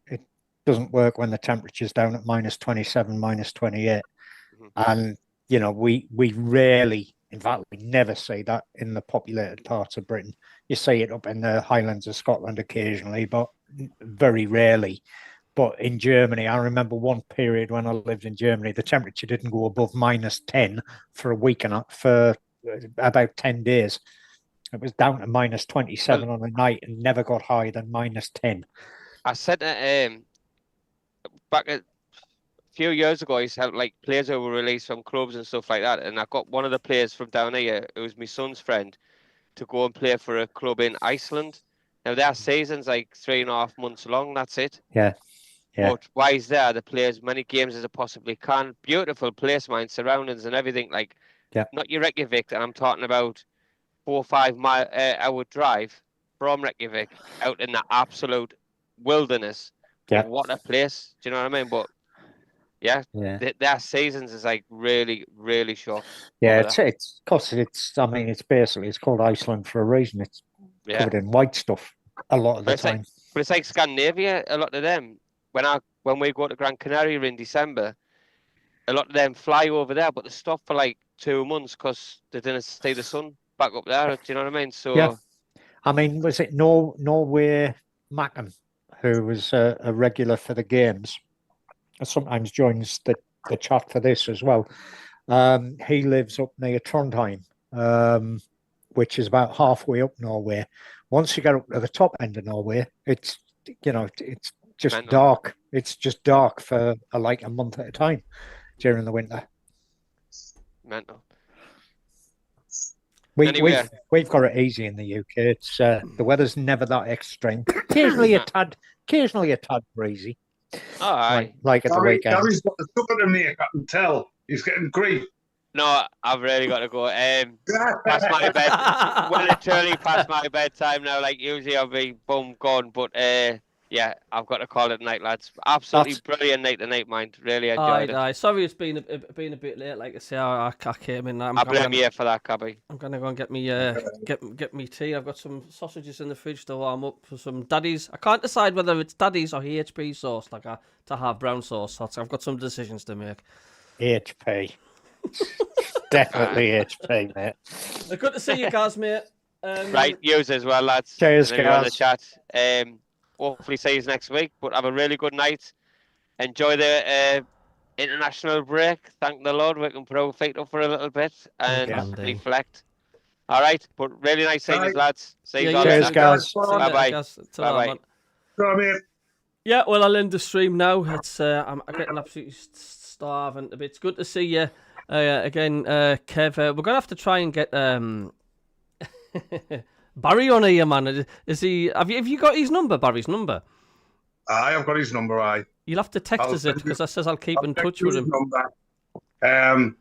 it doesn't work when the temperature's down at -27, -28. Mm-hmm. And, you know, we rarely, in fact, we never see that in the populated parts of Britain. You see it up in the Highlands of Scotland occasionally, but very rarely. But in Germany, I remember one period when I lived in Germany, the temperature didn't go above -10 for a week and for about 10 days. It was down to -27 on a night and never got higher than -10. I said back a few years ago, I used to have like players who were released from clubs and stuff like that, and I got one of the players from down here, who was my son's friend, to go and play for a club in Iceland. Now their season's like 3.5 months long. That's it. Yeah. But why is there? They play as many games as they possibly can. Beautiful place, surroundings and everything. Like, not your Reykjavik, and I'm talking about 4 or 5 mile hour drive from Reykjavik out in the absolute wilderness. Yeah. What a place! Do you know what I mean? But yeah, their seasons is like really, really short. Yeah, over there. it's because it's. I mean, it's basically it's called Iceland for a reason. It's Yeah. covered in white stuff a lot of the But it's like- time. But it's like Scandinavia. A lot of them, when we go to Gran Canaria in December, a lot of them fly over there, but they stop for like 2 months because they didn't see the sun back up there. Do you know what I mean? So Yeah. I mean, was it Norway MACKEM, who was a regular for the games, sometimes joins the chat for this as well. He lives up near Trondheim, which is about halfway up Norway. Once you get up to the top end of Norway, it's it's just Mental. dark. It's just dark for like a month at a time during the winter. mental. We've got it easy in the UK. It's the weather's never that extreme. Occasionally a tad breezy. All right. Like at the weekend. Gary's got the sugar in there, I can tell. He's getting grief. No, I've really got to go. Past my bed. Well, it's early past my bedtime now. Like usually I'll be boom gone, but yeah, I've got to call it night, lads. Absolutely brilliant night tonight, mind. Really enjoyed it. Sorry, it's been a bit late. Like I say, I came in. I blame you for that, Cabby. I'm gonna go and get me get me tea. I've got some sausages in the fridge to warm up for some daddies. I can't decide whether it's daddies or HP sauce, to have brown sauce. So I've got some decisions to make. HP. Definitely HP, mate. Good to see you guys, mate. Right, yous as well, lads. Cheers, Anyone on the guys. chat. Hopefully see you next week, but have a really good night. Enjoy the international break. Thank the Lord we can put our feet up for a little bit and reflect. All right, but really nice seeing you, lads. See you guys. Cheers, guys. Bye-bye. Bye-bye. Bye. Yeah, well, I'll end the stream now. It's I'm getting absolutely starving a bit. It's good to see you again, Kev. We're gonna have to try and get Barry on here, man. Is he? Have you got his number? Barry's number? I have got his number. You'll have to text us it because I says I'll keep in touch with him. I'll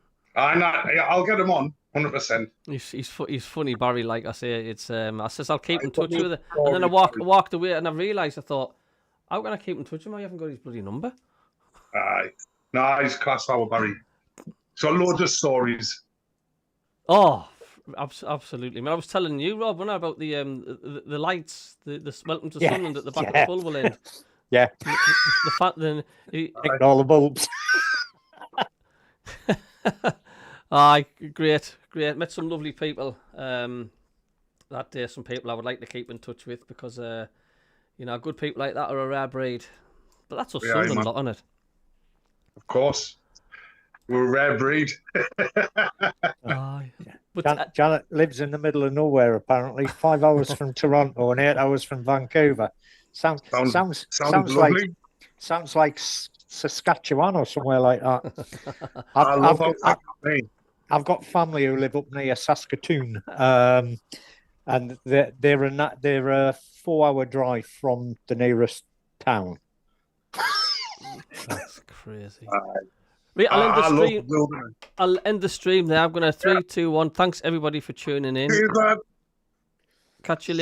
get him on 100%. He's funny, Barry. Like I say, it's I says I'll keep in touch with it, and then I walked away, and I realised I thought, how can I keep in touch with him? I haven't got his bloody number. No, he's class our Barry. So loads of stories. Oh, absolutely. I mean, I was telling you, Rob, when about the lights, the welcome to Sunderland at the back of the Fulwell end. Yeah. The fact then all the bulbs. Aye, great. Met some lovely people that day. Some people I would like to keep in touch with because good people like that are a rare breed. But that's us Sunderland lot, isn't it? Of course. We're a rare breed. Aye. But Janet lives in the middle of nowhere, apparently. 5 hours from Toronto and 8 hours from Vancouver. Sounds lovely. Sounds like Saskatchewan or somewhere like that. I've got family who live up near Saskatoon, and they're a 4-hour drive from the nearest town. That's crazy. Right, I'll end the stream there. I'm going to 3, 2, 1. Thanks everybody for tuning in. See you, man. Catch you later.